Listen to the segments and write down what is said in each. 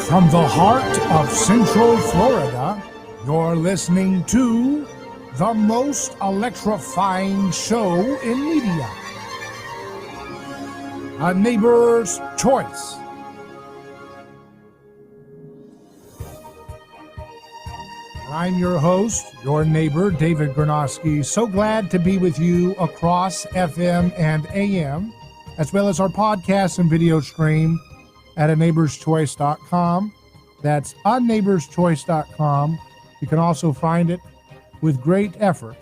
From the heart of Central Florida, you're listening to the most electrifying show in media, A Neighbor's Choice. I'm your host, your neighbor, David Gornoski. So glad to be with you across FM and AM, as well as our podcast and video stream at aneighborschoice.com. That's anneighborschoice.com. You can also find it with great effort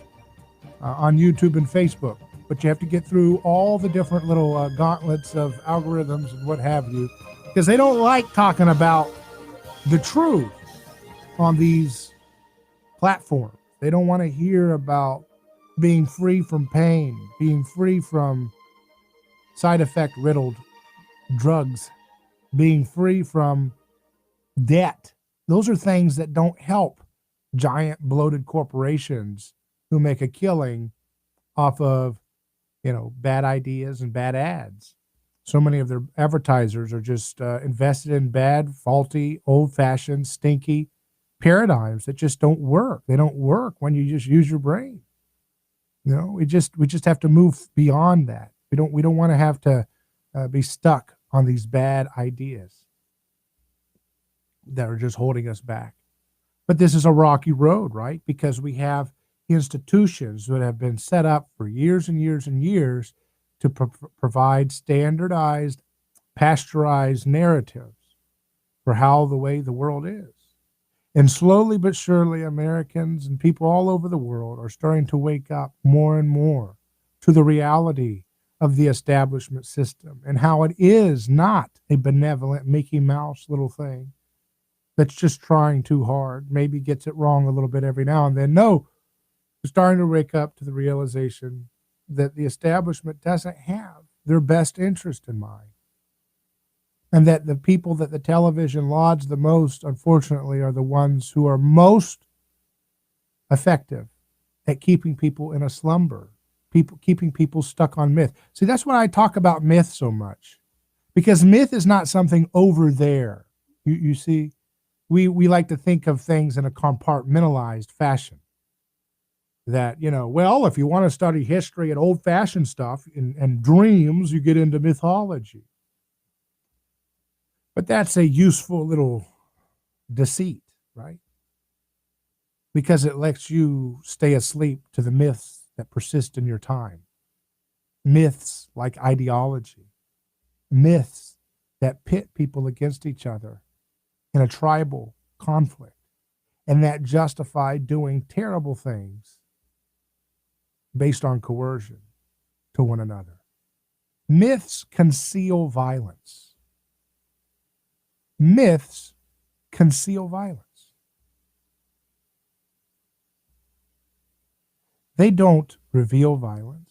on YouTube and Facebook. But you have to get through all the different little gauntlets of algorithms and what have you, because they don't like talking about the truth on these platforms. They don't want to hear about being free from pain, being free from side effect riddled drugs, being free from debt. Those are things that don't help giant bloated corporations who make a killing off of, bad ideas and bad ads. So many of their advertisers are just invested in bad, faulty, old-fashioned, stinky paradigms that just don't work. They don't work when you just use your brain. We just have to move beyond that. We don't want to have to be stuck on these bad ideas that are just holding us back. But this is a rocky road, right? Because we have institutions that have been set up for years and years and years to provide standardized, pasteurized narratives for how the way the world is. And slowly but surely, Americans and people all over the world are starting to wake up more and more to the reality of the establishment system and how it is not a benevolent Mickey Mouse little thing that's just trying too hard, maybe gets it wrong a little bit every now and then. No, we're starting to wake up to the realization that the establishment doesn't have their best interest in mind. And that the people that the television lauds the most, unfortunately, are the ones who are most effective at keeping people in a slumber, keeping people stuck on myth. See, that's why I talk about myth so much, because myth is not something over there. You see, we like to think of things in a compartmentalized fashion. That, if you want to study history and old-fashioned stuff and dreams, you get into mythology. But that's a useful little deceit, right? Because it lets you stay asleep to the myths that persist in your time. Myths like ideology. Myths that pit people against each other in a tribal conflict, and that justify doing terrible things based on coercion to one another. Myths conceal violence. Myths conceal violence. They don't reveal violence.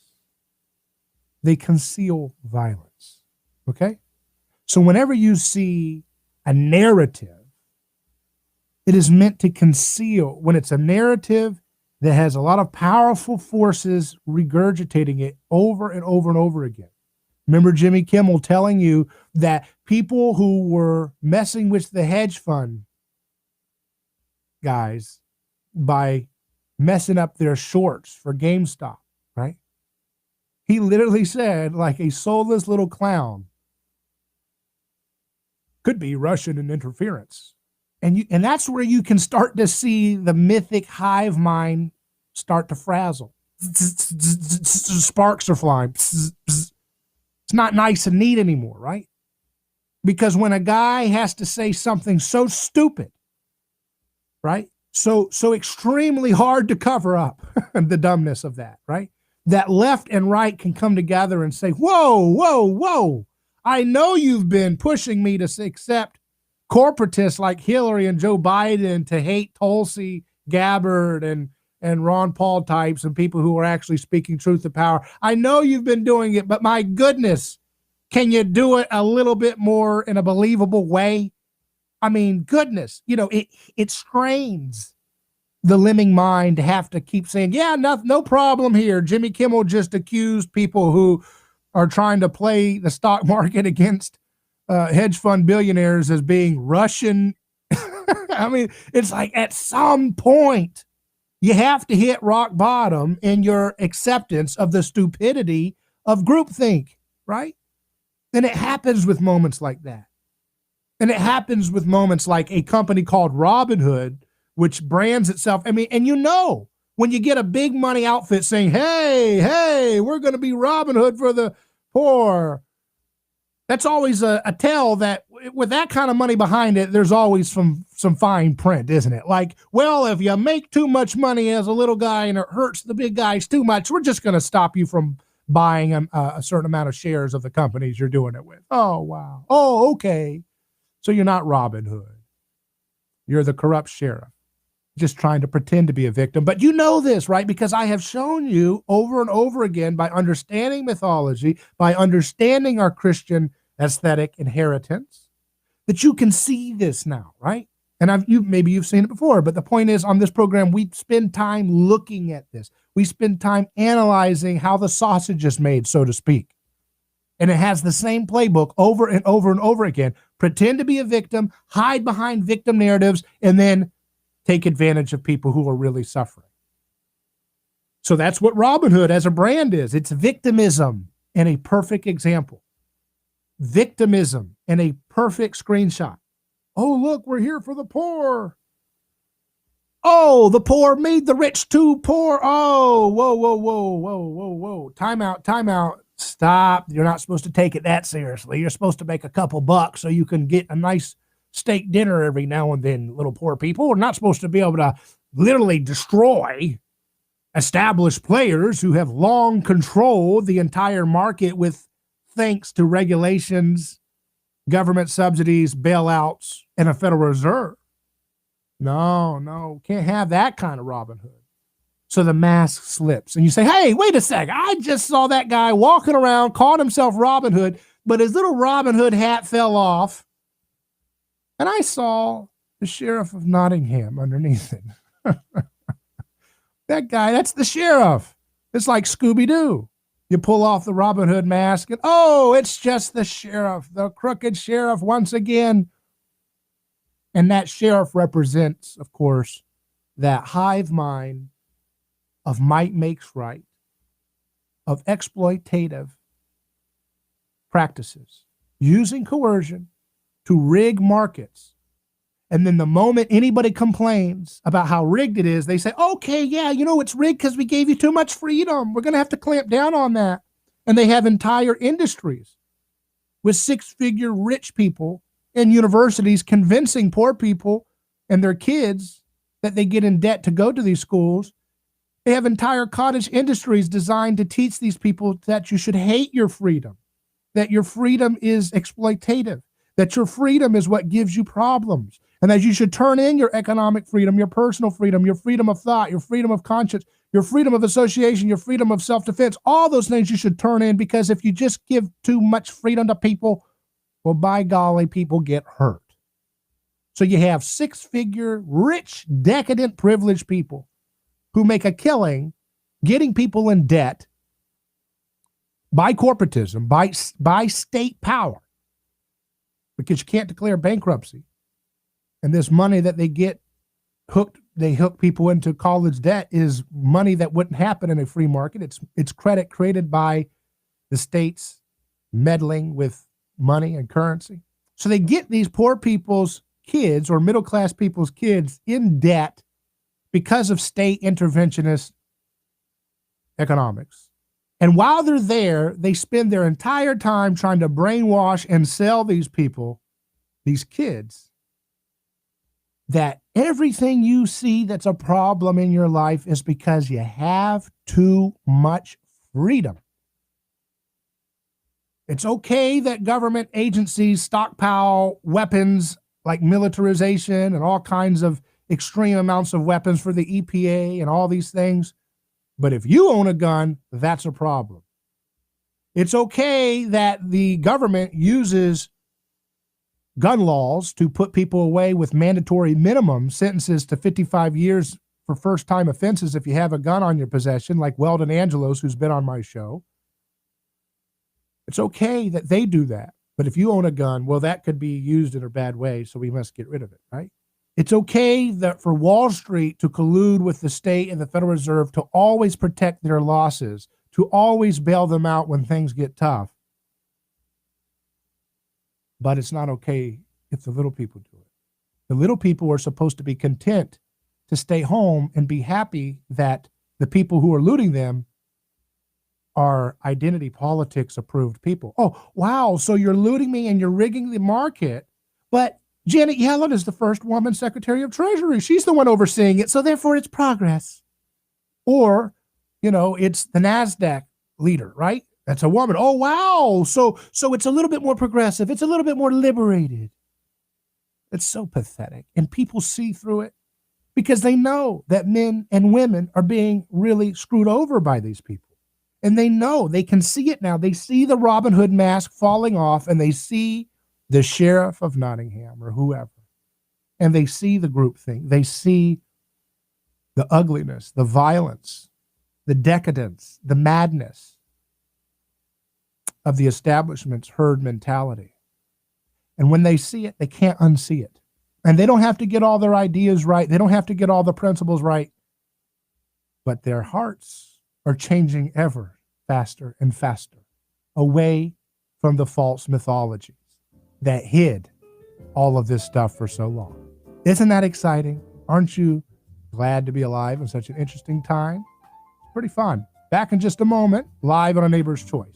They conceal violence. Okay? So whenever you see a narrative, it is meant to conceal. When it's a narrative that has a lot of powerful forces regurgitating it over and over and over again. Remember Jimmy Kimmel telling you that people who were messing with the hedge fund guys by messing up their shorts for GameStop, right? He literally said, like a soulless little clown, could be Russian interference. And that's where you can start to see the mythic hive mind start to frazzle. Sparks are flying. It's not nice and neat anymore, right? Because when a guy has to say something so stupid, right? So extremely hard to cover up the dumbness of that, right? That left and right can come together and say, whoa. I know you've been pushing me to accept corporatists like Hillary and Joe Biden, to hate Tulsi Gabbard and Ron Paul types and people who are actually speaking truth to power. I know you've been doing it, but my goodness, can you do it a little bit more in a believable way? I mean, goodness, it strains the lemming mind to have to keep saying, yeah, no problem here. Jimmy Kimmel just accused people who are trying to play the stock market against hedge fund billionaires as being Russian. I mean, it's like at some point you have to hit rock bottom in your acceptance of the stupidity of groupthink, right? And it happens with moments like that. And it happens with moments like a company called Robinhood, which brands itself. I mean, and when you get a big money outfit saying, hey, we're going to be Robinhood for the poor, that's always a tell that with that kind of money behind it, there's always some fine print, isn't it? Like, well, if you make too much money as a little guy and it hurts the big guys too much, we're just going to stop you from buying a certain amount of shares of the companies you're doing it with. Oh, wow. Oh, okay. So you're not Robin Hood. You're the corrupt sheriff, just trying to pretend to be a victim. But you know this, right? Because I have shown you over and over again, by understanding mythology, by understanding our Christian aesthetic inheritance, that you can see this now, right? And maybe you've seen it before, but the point is, on this program, we spend time looking at this. We spend time analyzing how the sausage is made, so to speak. And it has the same playbook over and over and over again. Pretend to be a victim, hide behind victim narratives, and then take advantage of people who are really suffering. So that's what Robinhood as a brand is. It's victimism in a perfect example. Victimism in a perfect screenshot. Oh, look, we're here for the poor. Oh, the poor made the rich too poor. Oh, whoa. Time out. Stop. You're not supposed to take it that seriously. You're supposed to make a couple bucks so you can get a nice steak dinner every now and then, little poor people. We're not supposed to be able to literally destroy established players who have long controlled the entire market with thanks to regulations, government subsidies, bailouts, and a Federal Reserve. No, can't have that kind of Robin Hood. So the mask slips and you say, hey, wait a sec. I just saw that guy walking around, called himself Robin Hood, but his little Robin Hood hat fell off. And I saw the sheriff of Nottingham underneath it. That guy, that's the sheriff. It's like Scooby-Doo. You pull off the Robin Hood mask and, oh, it's just the sheriff, the crooked sheriff once again. And that sheriff represents, of course, that hive mind of might makes right, of exploitative practices, using coercion to rig markets. And then the moment anybody complains about how rigged it is, they say, okay, yeah, it's rigged because we gave you too much freedom. We're going to have to clamp down on that. And they have entire industries with six-figure rich people in universities convincing poor people and their kids that they get in debt to go to these schools. They have entire cottage industries designed to teach these people that you should hate your freedom, that your freedom is exploitative, that your freedom is what gives you problems, and that you should turn in your economic freedom, your personal freedom, your freedom of thought, your freedom of conscience, your freedom of association, your freedom of self-defense. All those things you should turn in, because if you just give too much freedom to people, well, by golly, people get hurt. So you have six-figure, rich, decadent, privileged people who make a killing getting people in debt by corporatism, by state power, because you can't declare bankruptcy. And this money that they get they hook people into college debt is money that wouldn't happen in a free market. It's credit created by the states meddling with money and currency. So they get these poor people's kids or middle-class people's kids in debt because of state interventionist economics. And while they're there, they spend their entire time trying to brainwash and sell these people, these kids, that everything you see that's a problem in your life is because you have too much freedom. It's okay that government agencies stockpile weapons like militarization and all kinds of extreme amounts of weapons for the EPA and all these things. But if you own a gun, that's a problem. It's okay that the government uses gun laws to put people away with mandatory minimum sentences to 55 years for first-time offenses if you have a gun on your possession, like Weldon Angelos, who's been on my show. It's okay that they do that. But if you own a gun, well, that could be used in a bad way, so we must get rid of it, right? It's okay that for Wall Street to collude with the state and the Federal Reserve to always protect their losses, to always bail them out when things get tough. But it's not okay if the little people do it. The little people are supposed to be content to stay home and be happy that the people who are looting them are identity politics approved people. Oh, wow. So you're looting me and you're rigging the market. But Janet Yellen is the first woman Secretary of Treasury. She's the one overseeing it. So therefore it's progress. Or, it's the NASDAQ leader, right? That's a woman. Oh, wow. So it's a little bit more progressive. It's a little bit more liberated. It's so pathetic. And people see through it because they know that men and women are being really screwed over by these people. And they know, they can see it now. They see the Robin Hood mask falling off, and they see the sheriff of Nottingham or whoever. And they see the groupthink. They see the ugliness, the violence, the decadence, the madness of the establishment's herd mentality. And when they see it, they can't unsee it. And they don't have to get all their ideas right. They don't have to get all the principles right. But their hearts are changing ever faster and faster away from the false mythologies that hid all of this stuff for so long. Isn't that exciting? Aren't you glad to be alive in such an interesting time? It's pretty fun. Back in just a moment, live on A Neighbor's Choice.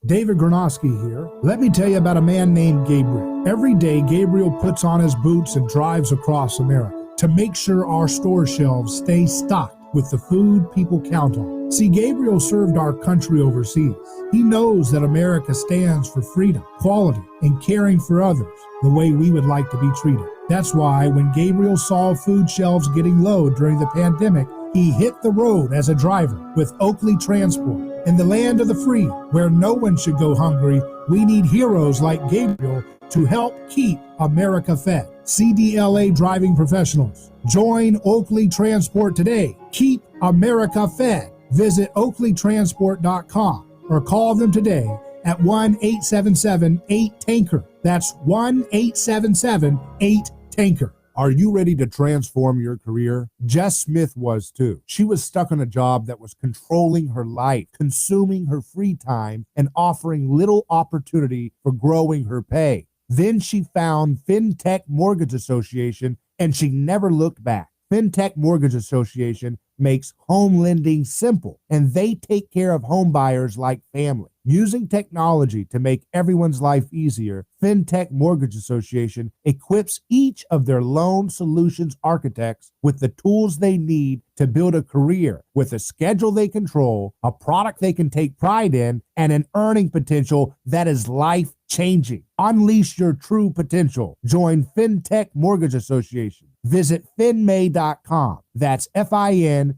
David Gornoski here. Let me tell you about a man named Gabriel. Every day, Gabriel puts on his boots and drives across America to make sure our store shelves stay stocked with the food people count on. See, Gabriel served our country overseas. He knows that America stands for freedom, quality, and caring for others the way we would like to be treated. That's why when Gabriel saw food shelves getting low during the pandemic, he hit the road as a driver with Oakley Transport. In the land of the free, where no one should go hungry, we need heroes like Gabriel to help keep America fed. CDLA driving professionals. Join Oakley Transport today. Keep America fed. Visit oakleytransport.com or call them today at 1-877-8-TANKER. That's 1-877-8-TANKER. Are you ready to transform your career? Jess Smith was too. She was stuck in a job that was controlling her life, consuming her free time, and offering little opportunity for growing her pay. Then she found FinTech Mortgage Association, and she never looked back. FinTech Mortgage Association makes home lending simple, and they take care of home buyers like family. Using technology to make everyone's life easier, FinTech Mortgage Association equips each of their loan solutions architects with the tools they need to build a career with a schedule they control, a product they can take pride in, and an earning potential that is life-changing. Unleash your true potential. Join FinTech Mortgage Association. Visit finmay.com. That's FINMAE.com.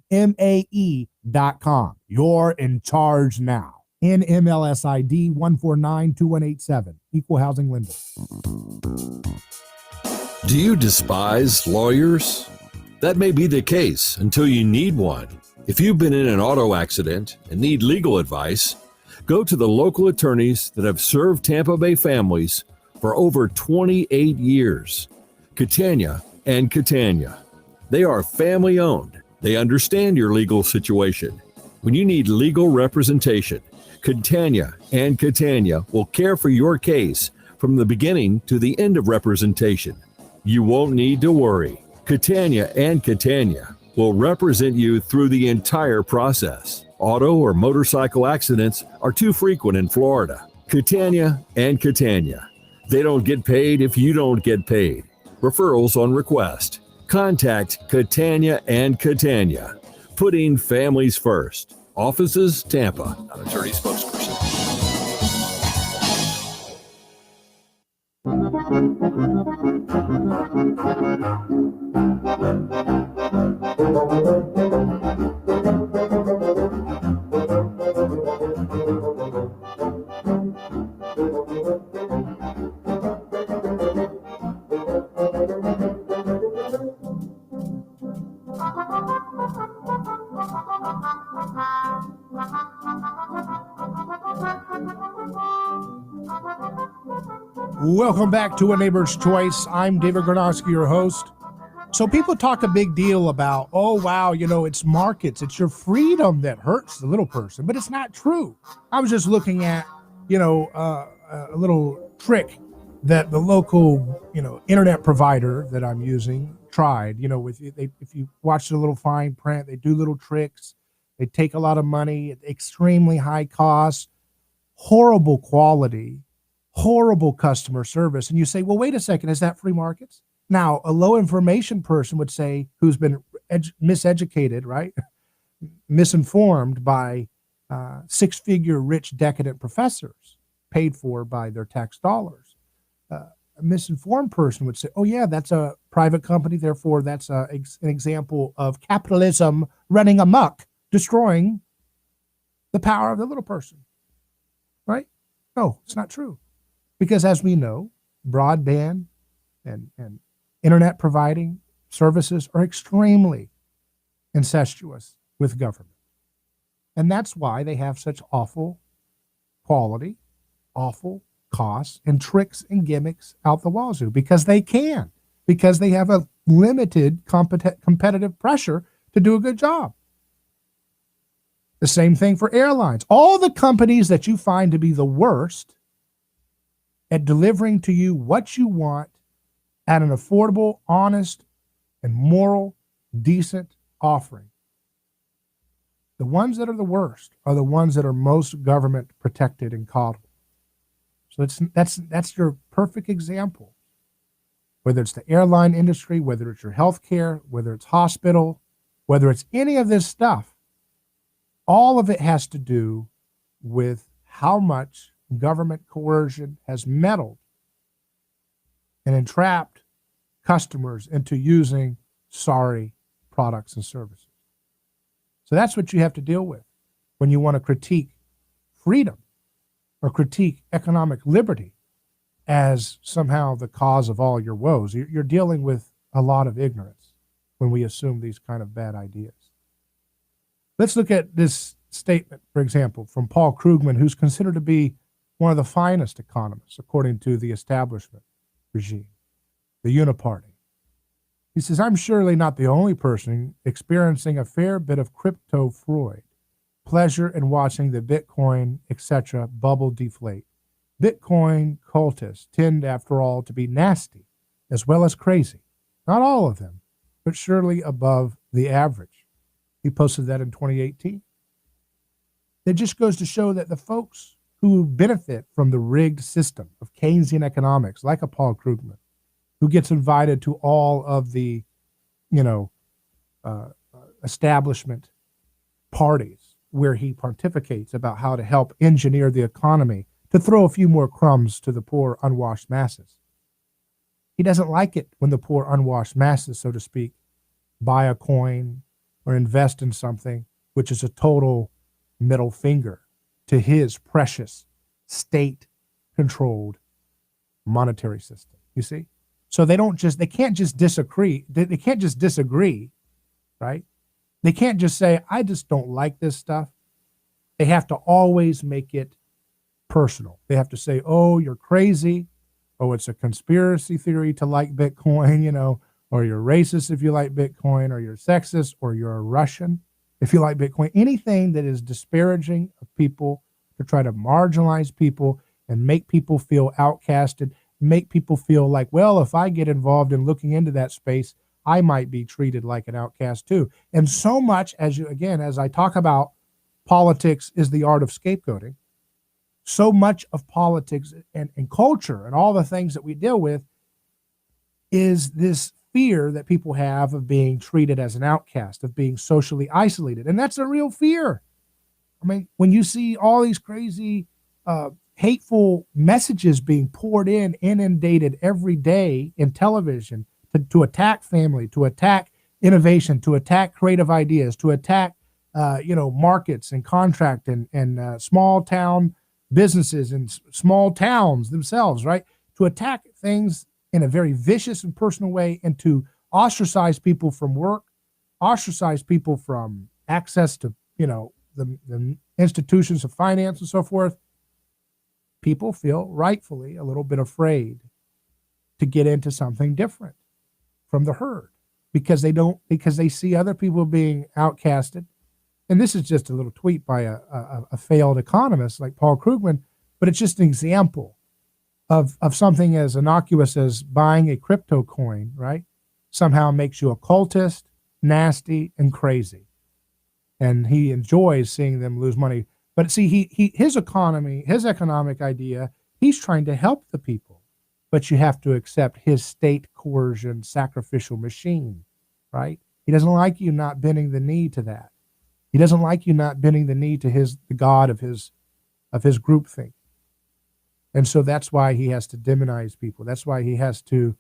You're in charge now. NMLS ID 1492187. Equal housing lender. Do you despise lawyers? That may be the case until you need one. If you've been in an auto accident and need legal advice, go to the local attorneys that have served Tampa Bay families for over 28 years. Catania and Catania. They are family owned. They understand your legal situation. When you need legal representation, Catania and Catania will care for your case from the beginning to the end of representation. You won't need to worry. Catania and Catania will represent you through the entire process. Auto or motorcycle accidents are too frequent in Florida. Catania and Catania. They don't get paid if you don't get paid. Referrals on request. Contact Catania and Catania. Putting families first. Offices, Tampa. An attorney spokesperson. Welcome back to A Neighbor's Choice. I'm David Gornoski, your host. So people talk a big deal about, oh, wow, it's markets. It's your freedom that hurts the little person. But it's not true. I was just looking at, a little trick that the local, internet provider that I'm using tried. If you watch the little fine print, they do little tricks. They take a lot of money, extremely high cost, horrible quality, horrible customer service. And you say, well, wait a second, is that free markets? Now, a low information person would say, who's been miseducated, right? Misinformed by six-figure rich decadent professors paid for by their tax dollars. A misinformed person would say, oh yeah, that's a private company. Therefore, that's an example of capitalism running amok, destroying the power of the little person, right? No, it's not true. Because as we know, broadband and internet providing services are extremely incestuous with government. And that's why they have such awful quality, awful costs, and tricks and gimmicks out the wazoo, because they can, because they have a limited competitive pressure to do a good job. The same thing for airlines. All the companies that you find to be the worst at delivering to you what you want at an affordable, honest, and moral, decent offering. The ones that are the worst are the ones that are most government protected and coddled. So that's your perfect example. Whether it's the airline industry, whether it's your healthcare, whether it's hospital, whether it's any of this stuff, all of it has to do with how much government coercion has meddled and entrapped customers into using sorry products and services. So that's what you have to deal with when you want to critique freedom or critique economic liberty as somehow the cause of all your woes. You're dealing with a lot of ignorance when we assume these kind of bad ideas. Let's look at this statement, for example, from Paul Krugman, who's considered to be one of the finest economists, according to the establishment regime, the Uniparty. He says, I'm surely not the only person experiencing a fair bit of crypto Freud, pleasure in watching the Bitcoin, etc. bubble deflate. Bitcoin cultists tend, after all, to be nasty as well as crazy. Not all of them, but surely above the average. He posted that in 2018. It just goes to show that the folks who benefit from the rigged system of Keynesian economics, like a Paul Krugman, who gets invited to all of the, establishment parties where he pontificates about how to help engineer the economy to throw a few more crumbs to the poor unwashed masses. He doesn't like it when the poor unwashed masses, so to speak, buy a coin or invest in something which is a total middle finger to his precious state-controlled monetary system. You see? So they can't just disagree. They can't just disagree, right? They can't just say, I just don't like this stuff. They have to always make it personal. They have to say, oh, you're crazy. Oh, it's a conspiracy theory to like Bitcoin, or you're racist if you like Bitcoin, or you're sexist, or you're a Russian if you like Bitcoin. Anything that is disparaging of people, to try to marginalize people and make people feel outcasted, make people feel like, well, if I get involved in looking into that space, I might be treated like an outcast too. And so much as I talk about politics is the art of scapegoating, so much of politics and culture and all the things that we deal with is this fear that people have of being treated as an outcast, of being socially isolated. And that's a real fear. I mean, when you see all these crazy, hateful messages being poured inundated every day in television to attack family, to attack innovation, to attack creative ideas, to attack, markets and contract and small town businesses and small towns themselves, right? To attack things in a very vicious and personal way, and to ostracize people from work, ostracize people from access to, the institutions of finance and so forth. people feel rightfully a little bit afraid to get into something different from the herd because they see other people being outcasted. And this is just a little tweet by a failed economist like Paul Krugman, but it's just an example of something as innocuous as buying a crypto coin, right? Somehow makes you a cultist, nasty, and crazy. And he enjoys seeing them lose money. But see, his economic idea, he's trying to help the people. But you have to accept his state coercion sacrificial machine, right? He doesn't like you not bending the knee to that. He doesn't like you not bending the knee to the God of his groupthink. And so that's why he has to demonize people. That's why he has to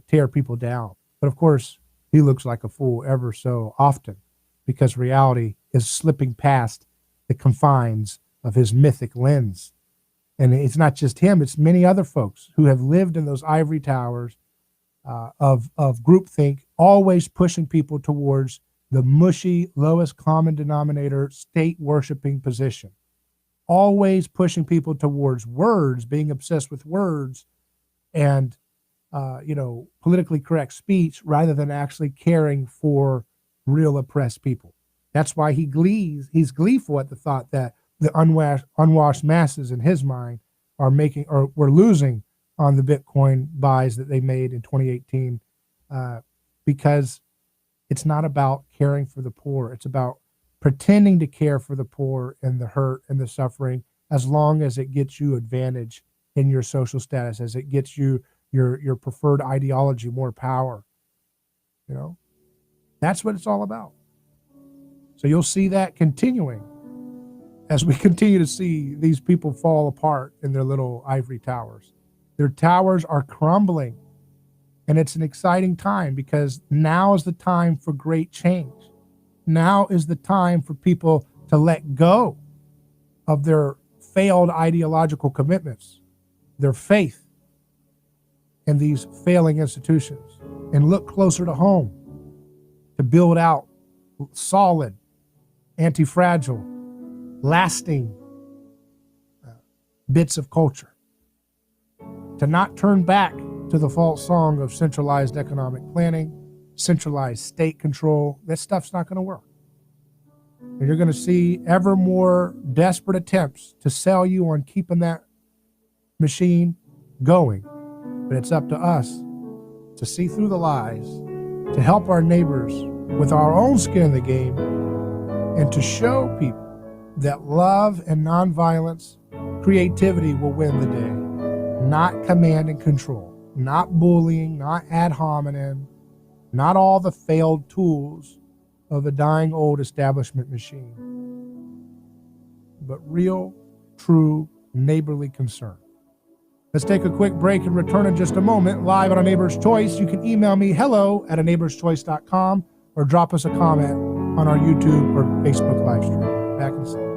tear people down. But of course, he looks like a fool ever so often because reality is slipping past the confines of his mythic lens. And it's not just him, it's many other folks who have lived in those ivory towers of groupthink, always pushing people towards the mushy, lowest common denominator, state worshiping position. Always pushing people towards words, being obsessed with words and, politically correct speech rather than actually caring for real oppressed people. That's why he's gleeful at the thought that the unwashed masses in his mind were losing on the Bitcoin buys that they made in 2018 because it's not about caring for the poor. It's about pretending to care for the poor and the hurt and the suffering as long as it gets you advantage in your social status, as it gets you your preferred ideology more power. That's what it's all about. So you'll see that continuing as we continue to see these people fall apart in their little ivory towers. Their towers are crumbling. And it's an exciting time because now is the time for great change. Now is the time for people to let go of their failed ideological commitments, their faith in these failing institutions, and look closer to home to build out solid, anti-fragile, lasting bits of culture. To not turn back to the false song of centralized economic planning, centralized state control. That stuff's not going to work. And you're going to see ever more desperate attempts to sell you on keeping that machine going. But it's up to us to see through the lies, to help our neighbors with our own skin in the game, and to show people that love and nonviolence, creativity will win the day, not command and control. Not bullying, not ad hominem, not all the failed tools of a dying old establishment machine, but real, true, neighborly concern. Let's take a quick break and return in just a moment, live on A Neighbor's Choice. You can email me hello@aneighborschoice.com or drop us a comment on our YouTube or Facebook live stream. Back in a second.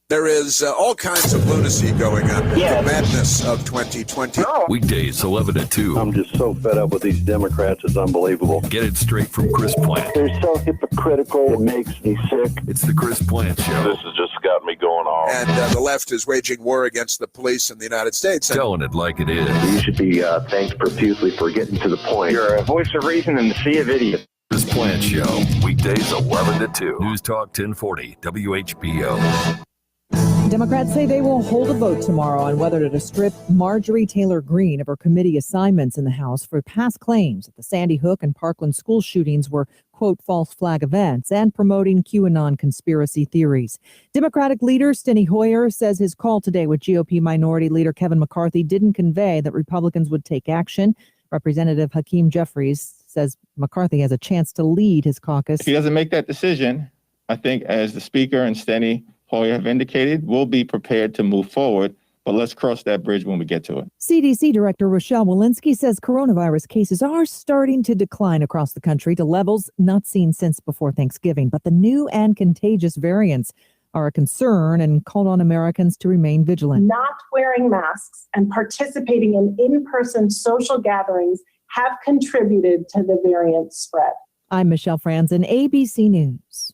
There is all kinds of lunacy going on. Yeah. The madness of 2020. Weekdays 11 to 2. I'm just so fed up with these Democrats. It's unbelievable. Get it straight from Chris Plant. They're so hypocritical. It makes me sick. It's the Chris Plant Show. This has just got me going off. And the left is waging war against the police in the United States. Telling it like it is. You should be thanked profusely for getting to the point. You're a voice of reason in the sea of idiots. Chris Plant Show. Weekdays 11 to 2. News Talk 1040 WHBO. Democrats say they will hold a vote tomorrow on whether to strip Marjorie Taylor Greene of her committee assignments in the House for past claims that the Sandy Hook and Parkland school shootings were, quote, false flag events and promoting QAnon conspiracy theories. Democratic leader Steny Hoyer says his call today with GOP Minority Leader Kevin McCarthy didn't convey that Republicans would take action. Representative Hakeem Jeffries says McCarthy has a chance to lead his caucus. If he doesn't make that decision, I think as the Speaker and Steny Hoyer have indicated, we'll be prepared to move forward, but let's cross that bridge when we get to it. CDC Director Rochelle Walensky says coronavirus cases are starting to decline across the country to levels not seen since before Thanksgiving. But the new and contagious variants are a concern and called on Americans to remain vigilant. Not wearing masks and participating in in-person social gatherings have contributed to the variant spread. I'm Michelle Franzen, ABC News.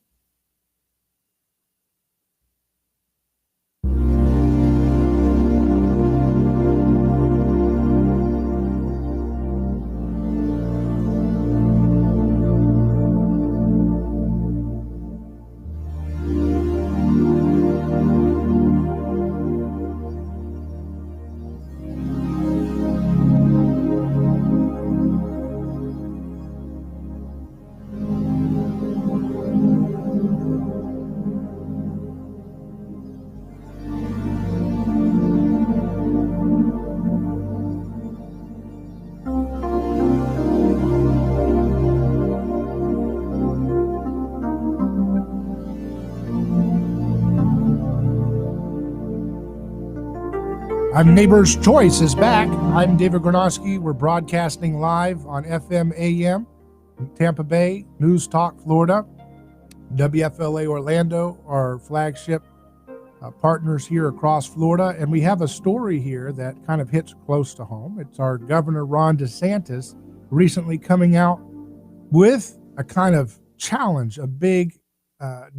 I'm Neighbor's Choice is back. I'm David Gornoski. We're broadcasting live on FM AM in Tampa Bay, News Talk, Florida. WFLA Orlando, our flagship partners here across Florida. And we have a story here that kind of hits close to home. It's our Governor Ron DeSantis recently coming out with a kind of challenge, a big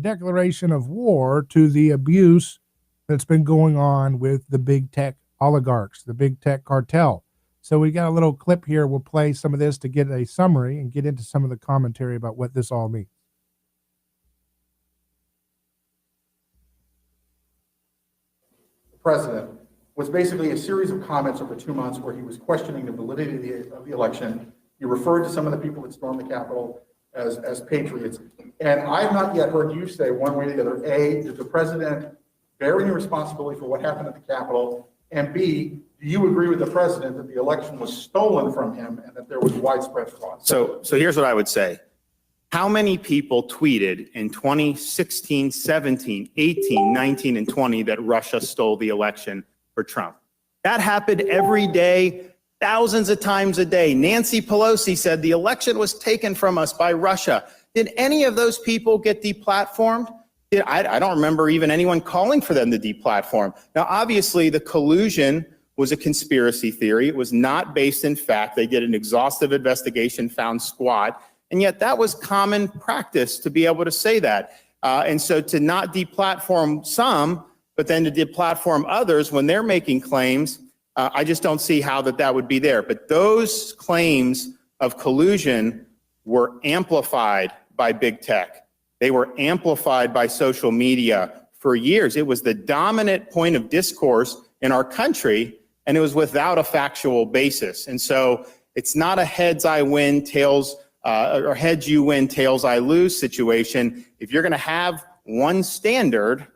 declaration of war to the abuse that's been going on with the big tech oligarchs, the big tech cartel. So we got a little clip here. We'll play some of this to get a summary and get into some of the commentary about what this all means. The president was basically a series of comments over 2 months where he was questioning the validity of the election. He referred to some of the people that stormed the Capitol as patriots. And I have not yet heard you say one way or the other, A, did the president bear any responsibility for what happened at the Capitol? And B, do you agree with the president that the election was stolen from him and that there was widespread fraud? So here's what I would say. How many people tweeted in 2016, 17, 18, 19, and 20 that Russia stole the election for Trump? That happened every day, thousands of times a day. Nancy Pelosi said the election was taken from us by Russia. Did any of those people get deplatformed? I don't remember even anyone calling for them to deplatform. Now, obviously, the collusion was a conspiracy theory. It was not based in fact. They did an exhaustive investigation, found squat, and yet that was common practice to be able to say that. And so to not deplatform some, but then to deplatform others when they're making claims, I just don't see how that would be there. But those claims of collusion were amplified by big tech. They were amplified by social media for years. It was the dominant point of discourse in our country, and it was without a factual basis. And so it's not a heads I win, tails, or heads you win, tails I lose situation. If you're going to have one standard,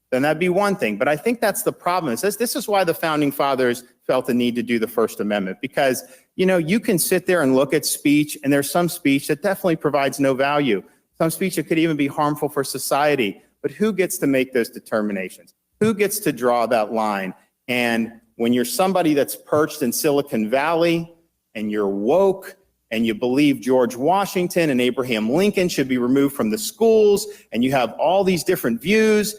then that'd be one thing. But I think that's the problem. This is why the founding fathers felt the need to do the First Amendment, because, you can sit there and look at speech, and there's some speech that definitely provides no value. Some speech that could even be harmful for society. But who gets to make those determinations? Who gets to draw that line? And when you're somebody that's perched in Silicon Valley and you're woke and you believe George Washington and Abraham Lincoln should be removed from the schools and you have all these different views,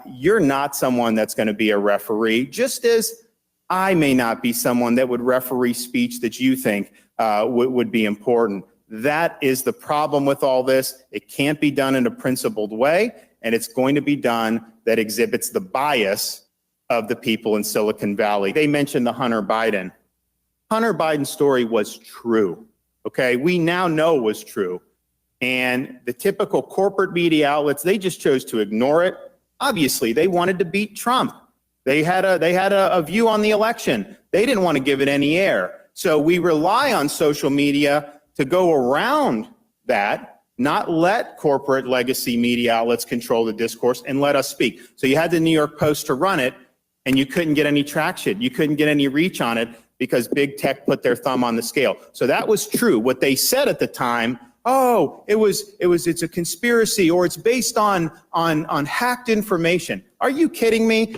you're not someone that's going to be a referee, just as I may not be someone that would referee speech that you think would be important. That is the problem with all this. It can't be done in a principled way, and it's going to be done that exhibits the bias of the people in Silicon Valley. They mentioned the Hunter Biden. Hunter Biden's story was true, okay? We now know it was true. And the typical corporate media outlets, they just chose to ignore it. Obviously, they wanted to beat Trump. They had a view on the election. They didn't want to give it any air. So we rely on social media to go around that, not let corporate legacy media outlets control the discourse and let us speak. So you had the New York Post to run it, and you couldn't get any traction. You couldn't get any reach on it because big tech put their thumb on the scale. So that was true. What they said at the time, it's a conspiracy, or it's based on hacked information. Are you kidding me?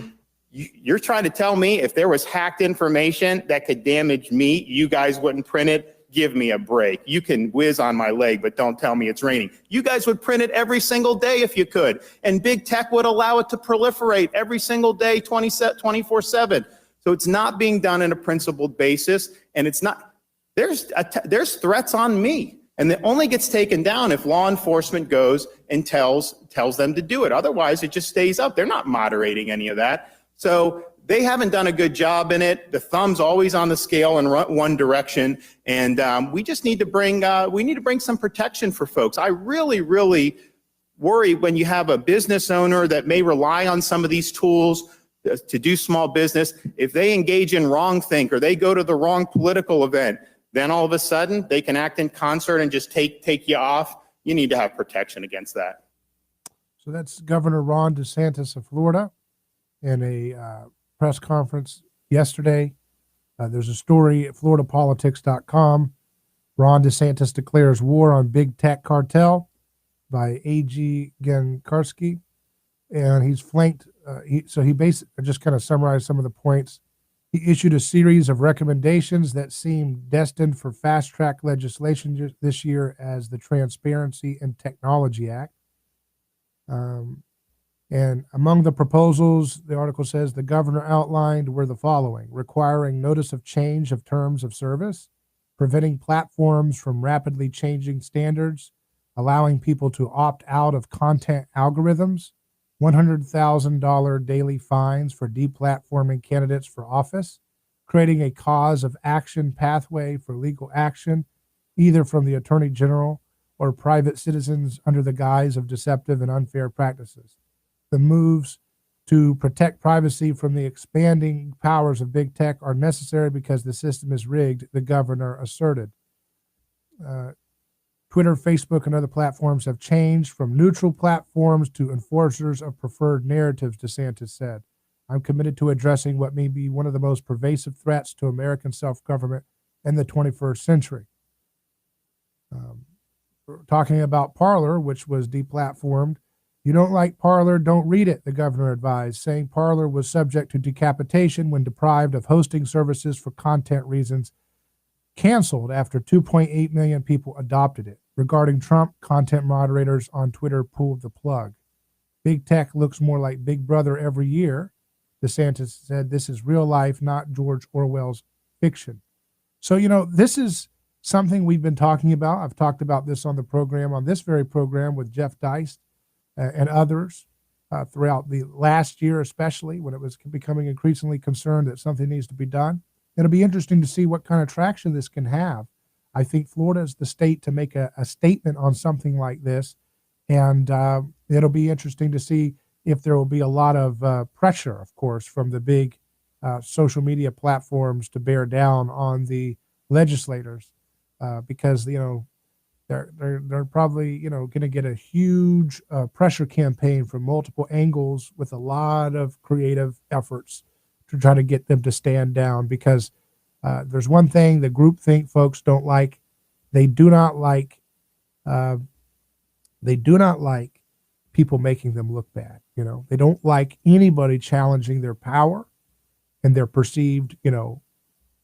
You're trying to tell me if there was hacked information that could damage me, you guys wouldn't print it? Give me a break. You can whiz on my leg, but don't tell me it's raining. You guys would print it every single day if you could. And big tech would allow it to proliferate every single day, 24/7. So it's not being done on a principled basis. And it's not, there's threats on me. And it only gets taken down if law enforcement goes and tells them to do it. Otherwise, it just stays up. They're not moderating any of that. So they haven't done a good job in it. The thumb's always on the scale in one direction. And we just need to bring some protection for folks. I really, really worry when you have a business owner that may rely on some of these tools to do small business. If they engage in wrongthink or they go to the wrong political event, then all of a sudden they can act in concert and just take you off. You need to have protection against that. So that's Governor Ron DeSantis of Florida in a press conference yesterday. There's a story at floridapolitics.com. Ron DeSantis declares war on big tech cartel by A.G. Gornoski. And he's flanked. He basically just kind of summarized some of the points. He issued a series of recommendations that seem destined for fast track legislation this year as the Transparency and Technology Act. And among the proposals, the article says the governor outlined were the following: requiring notice of change of terms of service, preventing platforms from rapidly changing standards, allowing people to opt out of content algorithms, $100,000 daily fines for deplatforming candidates for office, creating a cause of action pathway for legal action, either from the Attorney General or private citizens under the guise of deceptive and unfair practices. The moves to protect privacy from the expanding powers of big tech are necessary because the system is rigged, the governor asserted. Twitter, Facebook, and other platforms have changed from neutral platforms to enforcers of preferred narratives, DeSantis said. I'm committed to addressing what may be one of the most pervasive threats to American self-government in the 21st century. Talking about Parler, which was deplatformed. You don't like Parler, don't read it, the governor advised, saying Parler was subject to decapitation when deprived of hosting services for content reasons, canceled after 2.8 million people adopted it. Regarding Trump, content moderators on Twitter pulled the plug. Big tech looks more like Big Brother every year. DeSantis said this is real life, not George Orwell's fiction. So, this is something we've been talking about. I've talked about this on the program, on this very program with Jeff Deist and others throughout the last year, especially when it was becoming increasingly concerned that something needs to be done. It'll be interesting to see what kind of traction this can have. I think Florida is the state to make a statement on something like this. And it'll be interesting to see if there will be a lot of pressure, of course, from the big social media platforms to bear down on the legislators because, they're probably, going to get a huge pressure campaign from multiple angles with a lot of creative efforts to try to get them to stand down because there's one thing the groupthink folks don't like. They do not like people making them look bad. They don't like anybody challenging their power and their perceived,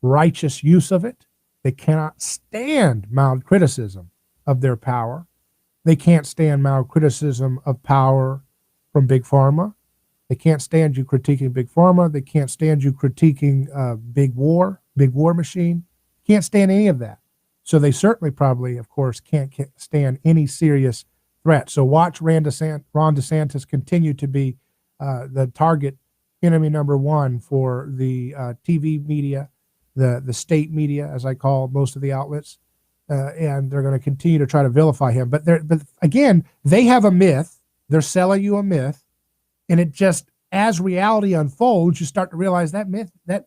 righteous use of it. They cannot stand mild criticism of their power. They can't stand mild criticism of power from Big Pharma. They can't stand you critiquing Big Pharma. They can't stand you critiquing big war machine. Can't stand any of that. So they certainly probably, of course, can't stand any serious threat. So watch Ron DeSantis continue to be the target enemy number one for the TV media, the state media, as I call most of the outlets. And they're going to continue to try to vilify him. But again, they have a myth. They're selling you a myth. And it just, as reality unfolds, you start to realize that myth, that,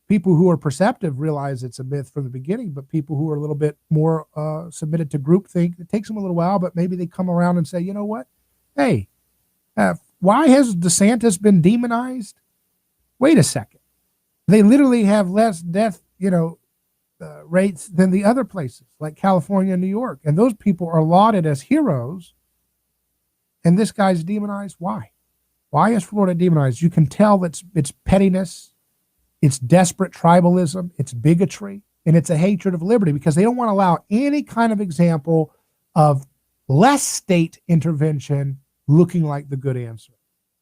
people who are perceptive realize it's a myth from the beginning, but people who are a little bit more submitted to groupthink, it takes them a little while, but maybe they come around and say, you know what? Hey, why has DeSantis been demonized? Wait a second. They literally have less death, rates than the other places like California and New York. And those people are lauded as heroes. And this guy's demonized. Why? Why is Florida demonized? You can tell it's pettiness, it's desperate tribalism, it's bigotry, and it's a hatred of liberty because they don't want to allow any kind of example of less state intervention looking like the good answer.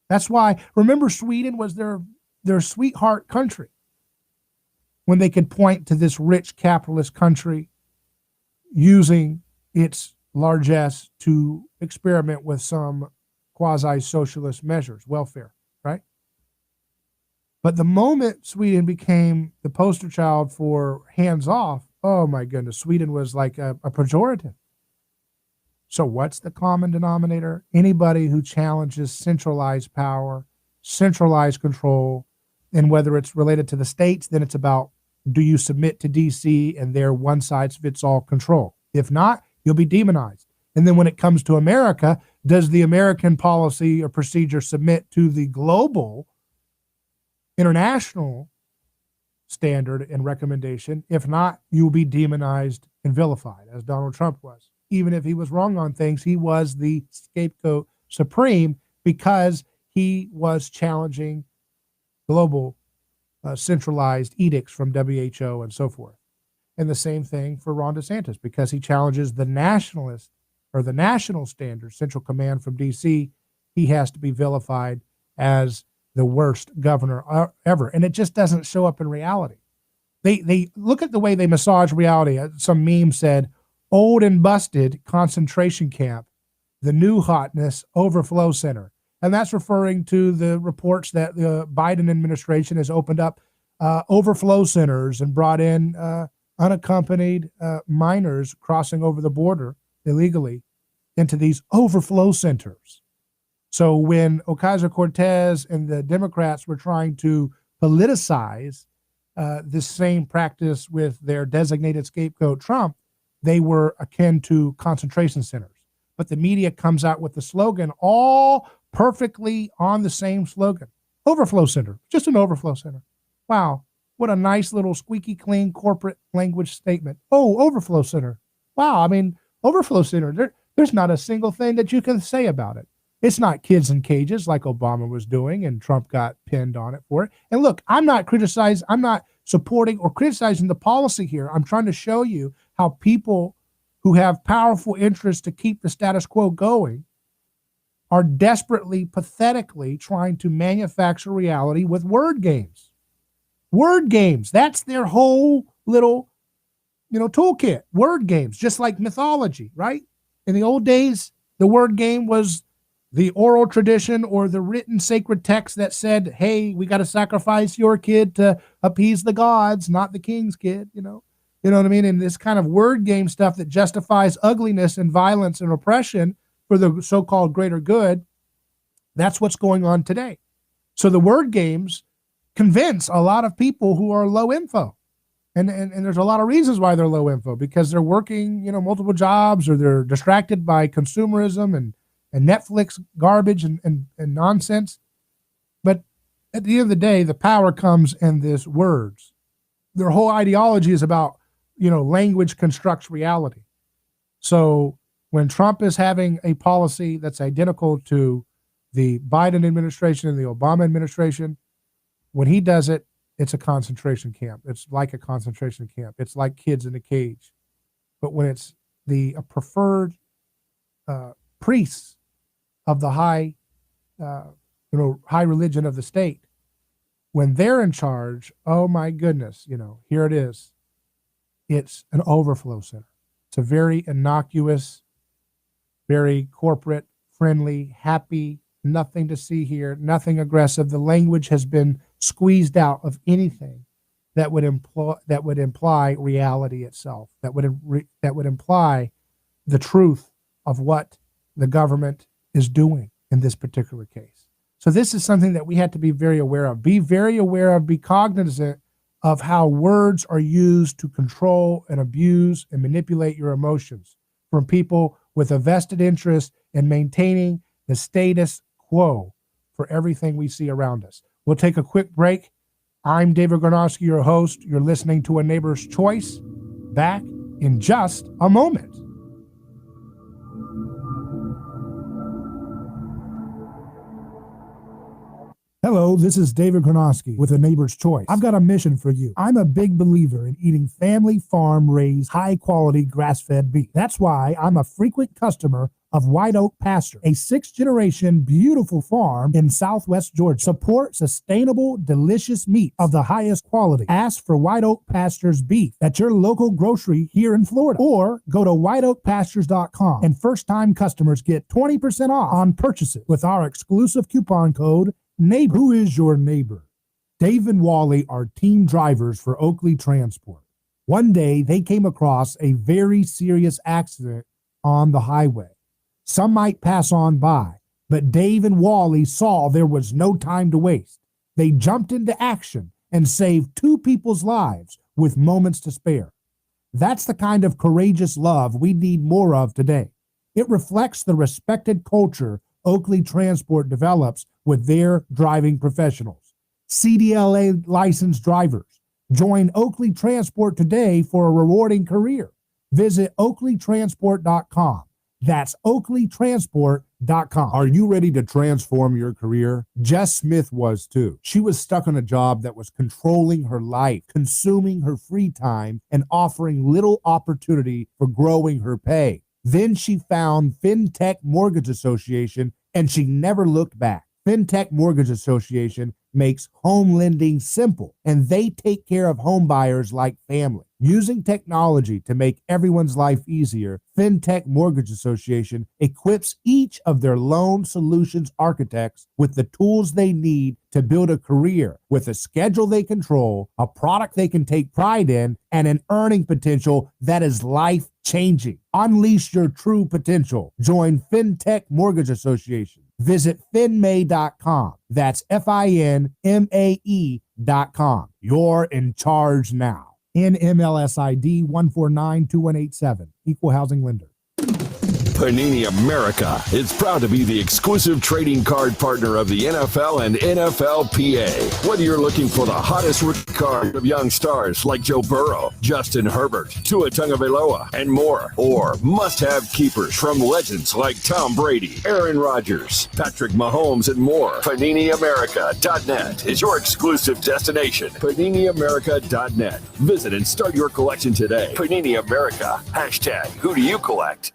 That's why, remember, Sweden was their sweetheart country when they could point to this rich capitalist country using its largesse to experiment with some quasi-socialist measures, welfare, right? But the moment Sweden became the poster child for hands-off, oh my goodness, Sweden was like a pejorative. So what's the common denominator? Anybody who challenges centralized power, centralized control, and whether it's related to the states, then it's about, do you submit to DC and their one-size-fits-all control? If not, you'll be demonized. And then when it comes to America, does the American policy or procedure submit to the global, international standard and recommendation? If not, you'll be demonized and vilified, as Donald Trump was. Even if he was wrong on things, he was the scapegoat supreme because he was challenging global centralized edicts from WHO and so forth. And the same thing for Ron DeSantis, because he challenges the nationalist or the national standard, central command from DC. He has to be vilified as the worst governor ever. And it just doesn't show up in reality. They look at the way they massage reality. Some meme said, old and busted concentration camp, the new hotness overflow center. And that's referring to the reports that the Biden administration has opened up overflow centers and brought in unaccompanied minors crossing over the border illegally into these overflow centers. So when Ocasio-Cortez and the Democrats were trying to politicize this same practice with their designated scapegoat Trump, they were akin to concentration centers. But the media comes out with the slogan, all perfectly on the same slogan. Overflow center, just an overflow center. Wow, what a nice little squeaky clean corporate language statement. Oh, overflow center. Wow, I mean, overflow center, there's not a single thing that you can say about it. It's not kids in cages like Obama was doing and Trump got pinned on it for it. And look, I'm not supporting or criticizing the policy here. I'm trying to show you how people who have powerful interests to keep the status quo going are desperately, pathetically trying to manufacture reality with word games. Word games, that's their whole little, toolkit. Word games, just like mythology, right? In the old days, the word game was the oral tradition or the written sacred text that said, hey, we got to sacrifice your kid to appease the gods, not the king's kid, You know what I mean? And this kind of word game stuff that justifies ugliness and violence and oppression for the so-called greater good, that's what's going on today. So the word games convince a lot of people who are low info. And there's a lot of reasons why they're low info, because they're working, multiple jobs, or they're distracted by consumerism and Netflix garbage and nonsense. But at the end of the day, the power comes in these words. Their whole ideology is about, language constructs reality. So when Trump is having a policy that's identical to the Biden administration and the Obama administration, when he does it, it's a concentration camp. It's like a concentration camp. It's like kids in a cage. But when it's the preferred priests of the high religion of the state, when they're in charge, oh my goodness, here it is. It's an overflow center. It's a very innocuous, very corporate, friendly, happy, nothing to see here, nothing aggressive. The language has been squeezed out of anything that would imply reality itself, that would imply the truth of what the government is doing in this particular case. So this is something that we have to be very aware of. Be very aware of, be cognizant of how words are used to control and abuse and manipulate your emotions from people with a vested interest in maintaining the status quo for everything we see around us. We'll take a quick break. I'm David Gornoski, your host. You're listening to A Neighbor's Choice. Back in just a moment. Hello, this is David Gornoski with A Neighbor's Choice. I've got a mission for you. I'm a big believer in eating family farm-raised, high-quality grass-fed beef. That's why I'm a frequent customer of White Oak Pasture, a sixth-generation beautiful farm in southwest Georgia. Support sustainable, delicious meat of the highest quality. Ask for White Oak Pasture's beef at your local grocery here in Florida, or go to whiteoakpastures.com, and first-time customers get 20% off on purchases with our exclusive coupon code NEIGHBOR. Who is your neighbor? Dave and Wally are team drivers for Oakley Transport. One day, they came across a very serious accident on the highway. Some might pass on by, but Dave and Wally saw there was no time to waste. They jumped into action and saved two people's lives with moments to spare. That's the kind of courageous love we need more of today. It reflects the respected culture Oakley Transport develops with their driving professionals. CDLA licensed drivers. Join Oakley Transport today for a rewarding career. Visit oakleytransport.com. That's oakleytransport.com. Are you ready to transform your career? Jess Smith was too. She was stuck on a job that was controlling her life, consuming her free time, and offering little opportunity for growing her pay. Then she found FinTech Mortgage Association, and she never looked back. FinTech Mortgage Association makes home lending simple, and they take care of home buyers like family. Using technology to make everyone's life easier, FinTech Mortgage Association equips each of their loan solutions architects with the tools they need to build a career with a schedule they control, a product they can take pride in, and an earning potential that is life-changing. Unleash your true potential. Join FinTech Mortgage Association. Visit finmay.com. That's FINMAE.com. You're in charge now. NMLS ID 1492187. Equal housing lender. Panini America is proud to be the exclusive trading card partner of the NFL and NFLPA. Whether you're looking for the hottest rookie card of young stars like Joe Burrow, Justin Herbert, Tua Tagovailoa, and more, or must-have keepers from legends like Tom Brady, Aaron Rodgers, Patrick Mahomes, and more, PaniniAmerica.net is your exclusive destination. PaniniAmerica.net. Visit and start your collection today. Panini America. Hashtag who do you collect?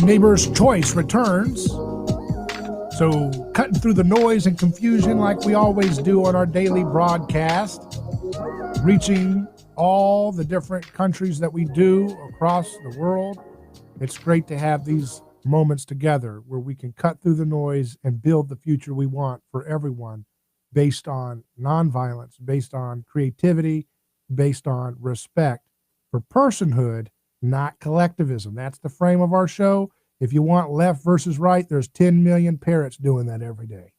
Neighbor's Choice returns. So, cutting through the noise and confusion like we always do on our daily broadcast, reaching all the different countries that we do across the world. It's great to have these moments together where we can cut through the noise and build the future we want for everyone based on nonviolence, based on creativity, based on respect for personhood, not collectivism. That's the frame of our show. If you want left versus right, there's 10 million parrots doing that every day.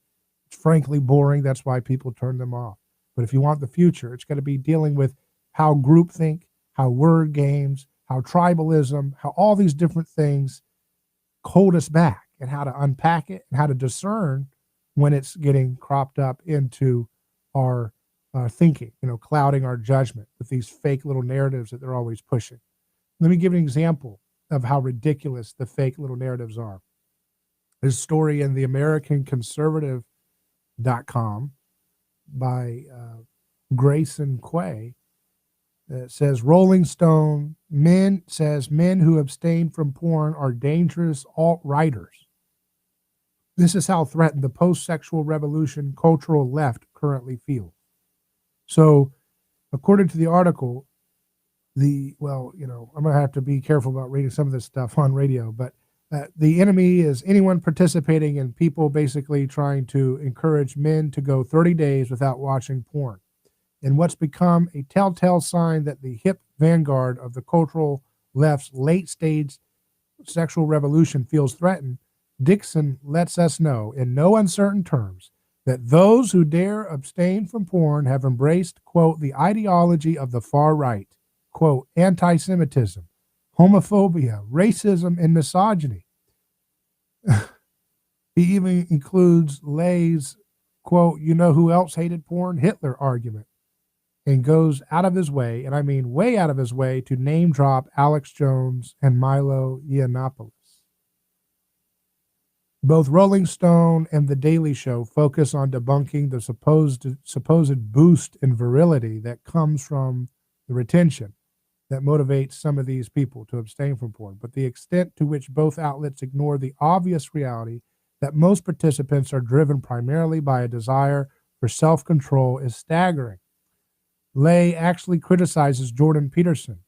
It's frankly boring. That's why people turn them off. But if you want the future, it's going to be dealing with how groupthink, how word games, how tribalism, how all these different things hold us back, and how to unpack it and how to discern when it's getting cropped up into our thinking, clouding our judgment with these fake little narratives that they're always pushing. Let me give an example of how ridiculous the fake little narratives are. There's a story in the AmericanConservative.com by Grayson Quay that says Rolling Stone men who abstain from porn are dangerous alt-righters. This is how threatened the post-sexual revolution cultural left currently feels. So, according to the article, I'm going to have to be careful about reading some of this stuff on radio, but the enemy is anyone participating in people basically trying to encourage men to go 30 days without watching porn. And what's become a telltale sign that the hip vanguard of the cultural left's late-stage sexual revolution feels threatened, Dixon lets us know in no uncertain terms that those who dare abstain from porn have embraced, quote, the ideology of the far right, quote, anti-Semitism, homophobia, racism, and misogyny. He even includes Lay's, quote, you know who else hated porn? Hitler argument, and goes out of his way, and I mean way out of his way, to name drop Alex Jones and Milo Yiannopoulos. Both Rolling Stone and The Daily Show focus on debunking the supposed boost in virility that comes from the retention that motivates some of these people to abstain from porn. But the extent to which both outlets ignore the obvious reality that most participants are driven primarily by a desire for self-control is staggering. Lay actually criticizes Jordan Peterson,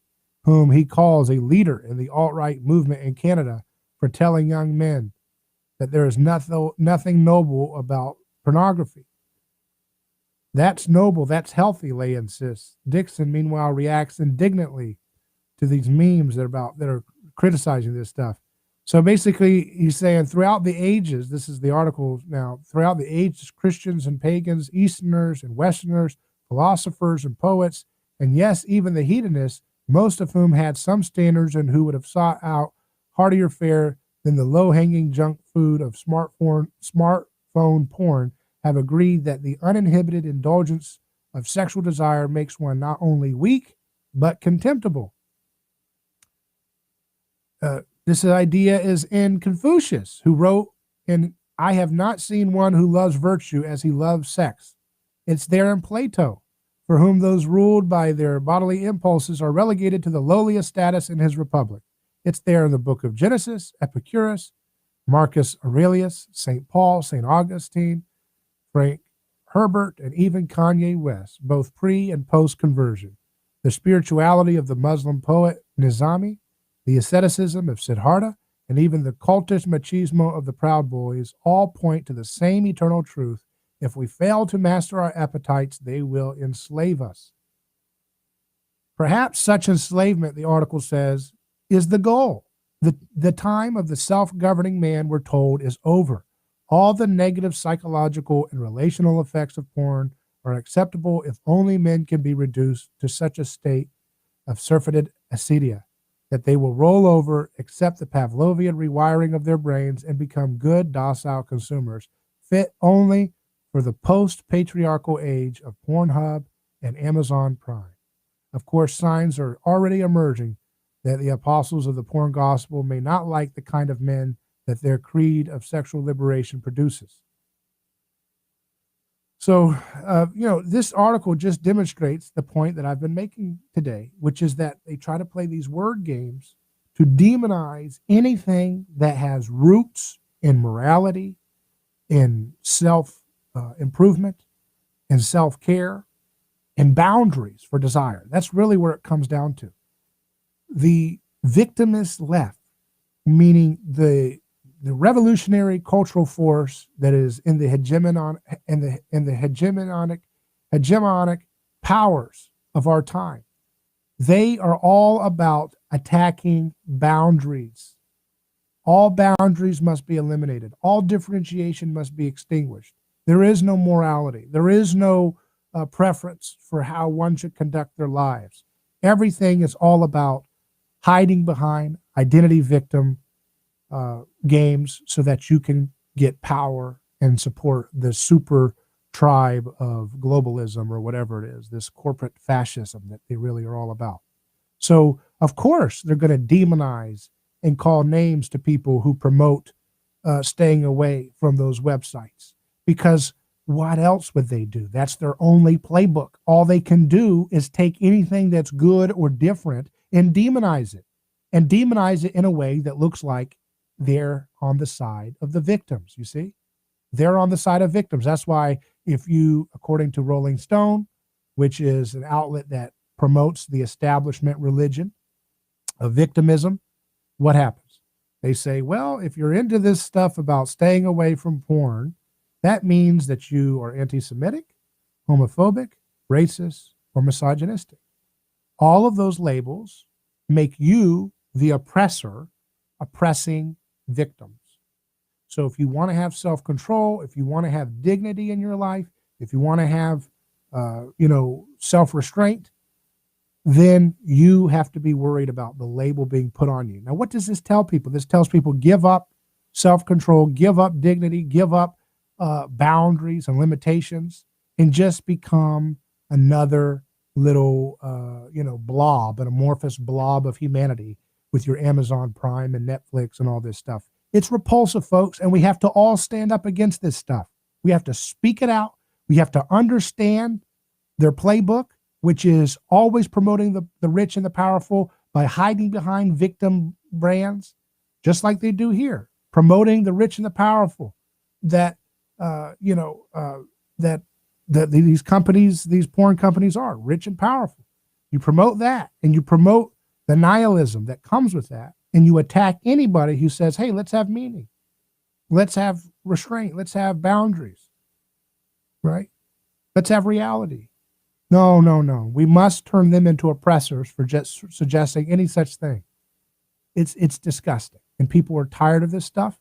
whom he calls a leader in the alt-right movement in Canada, for telling young men that there is nothing noble about pornography. That's noble, that's healthy, Lay insists. Dixon, meanwhile, reacts indignantly to these memes that are criticizing this stuff. So basically, he's saying throughout the ages, this is the article now, throughout the ages, Christians and pagans, Easterners and Westerners, philosophers and poets, and yes, even the hedonists, most of whom had some standards and who would have sought out heartier fare than the low-hanging junk food of smartphone porn, have agreed that the uninhibited indulgence of sexual desire makes one not only weak, but contemptible. This idea is in Confucius, who wrote in I have not seen one who loves virtue as he loves sex. It's there in Plato, for whom those ruled by their bodily impulses are relegated to the lowliest status in his Republic. It's there in the book of Genesis, Epicurus, Marcus Aurelius, St. Paul, St. Augustine, Frank Herbert, and even Kanye West, both pre- and post-conversion. The spirituality of the Muslim poet Nizami, the asceticism of Siddhartha, and even the cultish machismo of the Proud Boys all point to the same eternal truth. If we fail to master our appetites, they will enslave us. Perhaps such enslavement, the article says, is the goal. The time of the self-governing man, we're told, is over. All the negative psychological and relational effects of porn are acceptable if only men can be reduced to such a state of surfeited acedia that they will roll over, accept the Pavlovian rewiring of their brains, and become good, docile consumers, fit only for the post-patriarchal age of Pornhub and Amazon Prime. Of course, signs are already emerging that the apostles of the porn gospel may not like the kind of men that their creed of sexual liberation produces. So, this article just demonstrates the point that I've been making today, which is that they try to play these word games to demonize anything that has roots in morality, in self-improvement, in self-care, and boundaries for desire. That's really where it comes down to. The victimist left, meaning the revolutionary cultural force that is in the hegemonic powers of our time, they are all about attacking boundaries. All boundaries must be eliminated. All differentiation must be extinguished. There is no morality. There is no preference for how one should conduct their lives. Everything is all about hiding behind identity victim games so that you can get power and support the super tribe of globalism or whatever it is, this corporate fascism that they really are all about. So, of course, they're going to demonize and call names to people who promote staying away from those websites, because what else would they do? That's their only playbook. All they can do is take anything that's good or different and demonize it in a way that looks like they're on the side of the victims. You see, they're on the side of victims. That's why if you, according to Rolling Stone, which is an outlet that promotes the establishment religion of victimism, what happens? They say, well, if you're into this stuff about staying away from porn, that means that you are anti-Semitic, homophobic, racist, or misogynistic. All of those labels make you the oppressor, oppressing victims. So if you want to have self-control, if you want to have dignity in your life, if you want to have, self-restraint, then you have to be worried about the label being put on you. Now, what does this tell people? This tells people give up self-control, give up dignity, give up boundaries and limitations, and just become another little, blob, an amorphous blob of humanity with your Amazon Prime and Netflix and all this stuff. It's repulsive, folks, and we have to all stand up against this stuff. We have to speak it out. We have to understand their playbook, which is always promoting the rich and the powerful by hiding behind victim brands, just like they do here, promoting the rich and the powerful that these companies, these porn companies are rich and powerful. You promote that, and you promote the nihilism that comes with that, and you attack anybody who says, hey, let's have meaning. Let's have restraint. Let's have boundaries, right? Let's have reality. No. We must turn them into oppressors for just suggesting any such thing. It's disgusting, and people are tired of this stuff.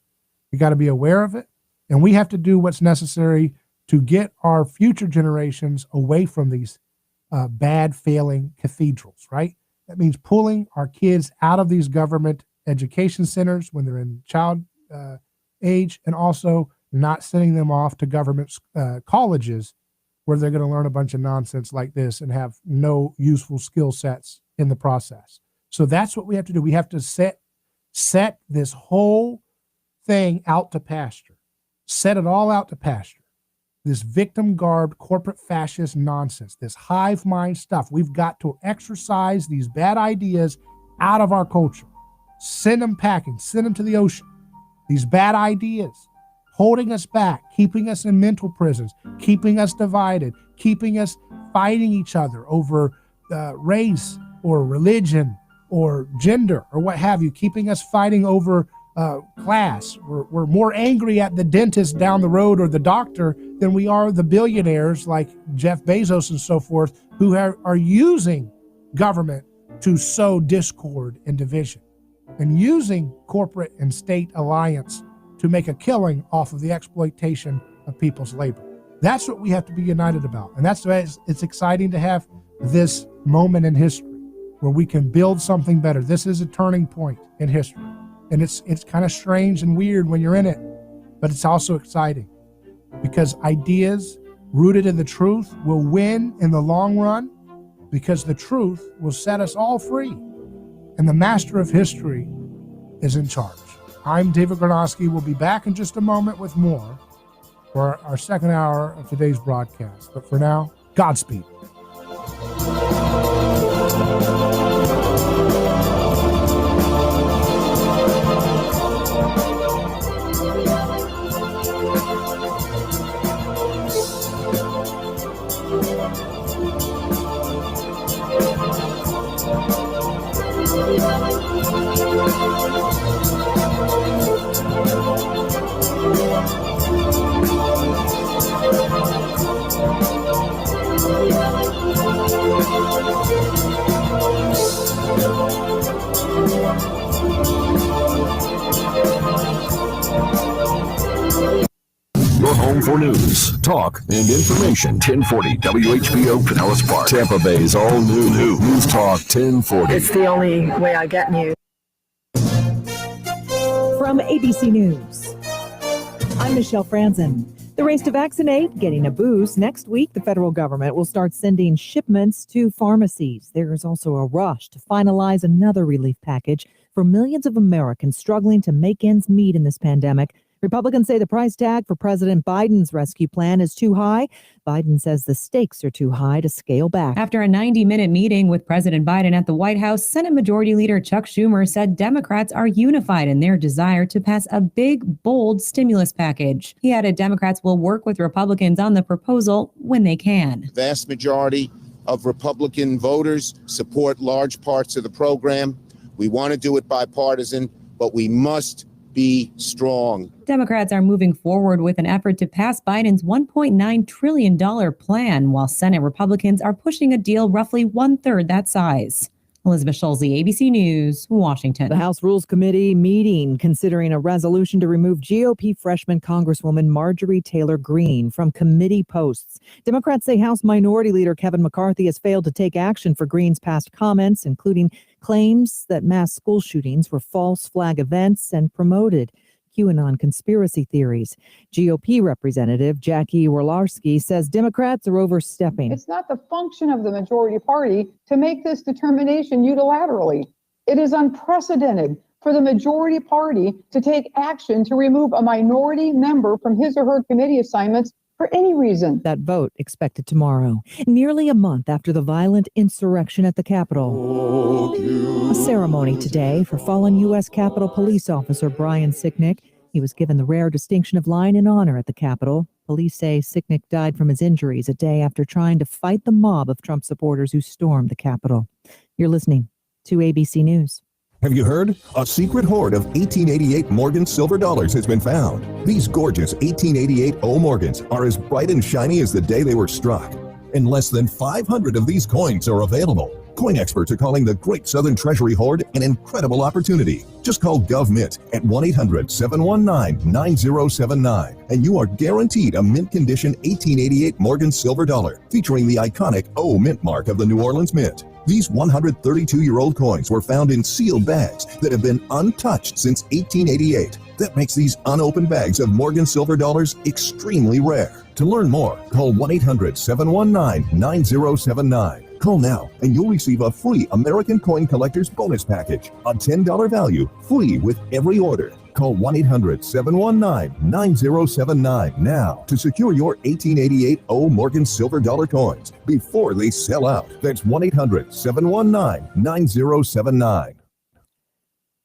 We got to be aware of it, and we have to do what's necessary to get our future generations away from these bad, failing cathedrals, right? That means pulling our kids out of these government education centers when they're in child age, and also not sending them off to government colleges where they're going to learn a bunch of nonsense like this and have no useful skill sets in the process. So that's what we have to do. We have to set this whole thing out to pasture. Set it all out to pasture. This victim-garbed corporate fascist nonsense, this hive mind stuff. We've got to exercise these bad ideas out of our culture. Send them packing, send them to the ocean. These bad ideas, holding us back, keeping us in mental prisons, keeping us divided, keeping us fighting each other over race or religion or gender or what have you, keeping us fighting over class. We're more angry at the dentist down the road or the doctor than we are the billionaires like Jeff Bezos and so forth, who are using government to sow discord and division, and using corporate and state alliance to make a killing off of the exploitation of people's labor. That's what we have to be united about. And that's why it's exciting to have this moment in history where we can build something better. This is a turning point in history. And it's kind of strange and weird when you're in it, but it's also exciting because ideas rooted in the truth will win in the long run, because the truth will set us all free. And the master of history is in charge. I'm David Gornoski. We'll be back in just a moment with more for our second hour of today's broadcast. But for now, Godspeed. Your home for news, talk, and information. 1040 WHBO Pinellas Park, Tampa Bay's all new News Talk 1040. It's the only way I get news. From ABC News, I'm Michelle Franzen. The race to vaccinate getting a boost. Next week, the federal government will start sending shipments to pharmacies. There is also a rush to finalize another relief package for millions of Americans struggling to make ends meet in this pandemic. Republicans say the price tag for President Biden's rescue plan is too high. Biden says the stakes are too high to scale back. After a 90-minute meeting with President Biden at the White House, Senate Majority Leader Chuck Schumer said Democrats are unified in their desire to pass a big, bold stimulus package. He added Democrats will work with Republicans on the proposal when they can. The vast majority of Republican voters support large parts of the program. We want to do it bipartisan, but we must be strong. Democrats are moving forward with an effort to pass Biden's $1.9 trillion plan, while Senate Republicans are pushing a deal roughly one-third that size. Elizabeth Schulze, ABC News, Washington. The House Rules Committee meeting considering a resolution to remove GOP freshman Congresswoman Marjorie Taylor Greene from committee posts. Democrats say House Minority Leader Kevin McCarthy has failed to take action for Greene's past comments, including claims that mass school shootings were false flag events and promoted QAnon conspiracy theories. GOP Representative Jackie Gornoski says Democrats are overstepping. It's not the function of the majority party to make this determination unilaterally. It is unprecedented for the majority party to take action to remove a minority member from his or her committee assignments for any reason. That vote expected tomorrow, nearly a month after the violent insurrection at the Capitol. A ceremony today for fallen U.S. Capitol Police Officer Brian Sicknick. He was given the rare distinction of Line in Honor at the Capitol. Police say Sicknick died from his injuries a day after trying to fight the mob of Trump supporters who stormed the Capitol. You're listening to ABC News. Have you heard? A secret hoard of 1888 Morgan silver dollars has been found. These gorgeous 1888 O Morgans are as bright and shiny as the day they were struck. And less than 500 of these coins are available. Coin experts are calling the Great Southern Treasury Hoard an incredible opportunity. Just call GovMint at 1-800-719-9079 and you are guaranteed a mint condition 1888 Morgan silver dollar featuring the iconic O mint mark of the New Orleans Mint. These 132-year-old coins were found in sealed bags that have been untouched since 1888. That makes these unopened bags of Morgan silver dollars extremely rare. To learn more, call 1-800-719-9079. Call now and you'll receive a free American Coin Collector's Bonus Package, a $10 value, free with every order. Call 1-800-719-9079 now to secure your 1888 O Morgan silver dollar coins before they sell out. That's 1-800-719-9079.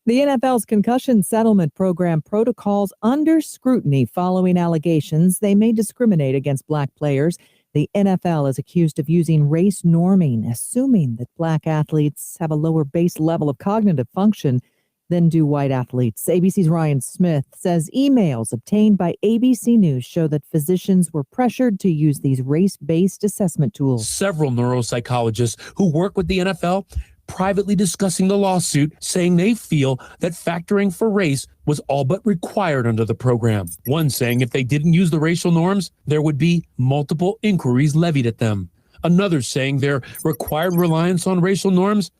The NFL's concussion settlement program protocols under scrutiny following allegations they may discriminate against black players. The NFL is accused of using race norming, assuming that black athletes have a lower base level of cognitive function than do white athletes. ABC's Ryan Smith says emails obtained by ABC News show that physicians were pressured to use these race-based assessment tools. Several neuropsychologists who work with the NFL privately discussing the lawsuit, saying they feel that factoring for race was all but required under the program. One saying if they didn't use the racial norms, there would be multiple inquiries levied at them. Another saying their required reliance on racial norms,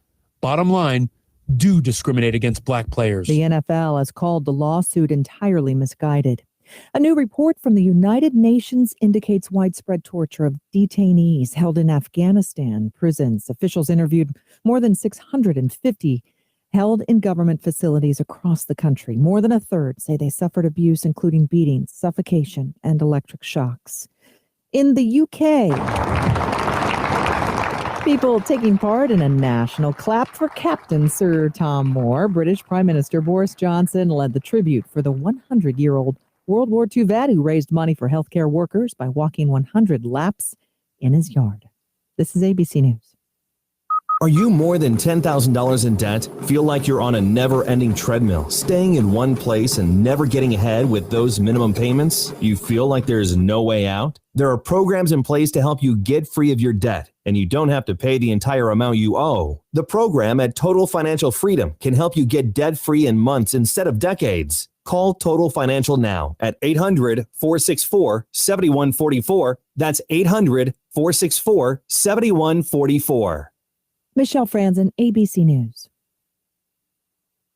bottom line, do discriminate against black players. The NFL has called the lawsuit entirely misguided. A new report from the United Nations indicates widespread torture of detainees held in Afghanistan prisons. Officials interviewed more than 650 held in government facilities across the country. More than a third say they suffered abuse, including beatings, suffocation, and electric shocks. In the UK, people taking part in a national clap for Captain Sir Tom Moore. British Prime Minister Boris Johnson led the tribute for the 100-year-old World War II vet who raised money for healthcare workers by walking 100 laps in his yard. This is ABC News. Are you more than $10,000 in debt? Feel like you're on a never-ending treadmill, staying in one place and never getting ahead with those minimum payments? You feel like there is no way out? There are programs in place to help you get free of your debt, and you don't have to pay the entire amount you owe. The program at Total Financial Freedom can help you get debt-free in months instead of decades. Call Total Financial now at 800-464-7144. That's 800-464-7144. Michelle Franzen, ABC News.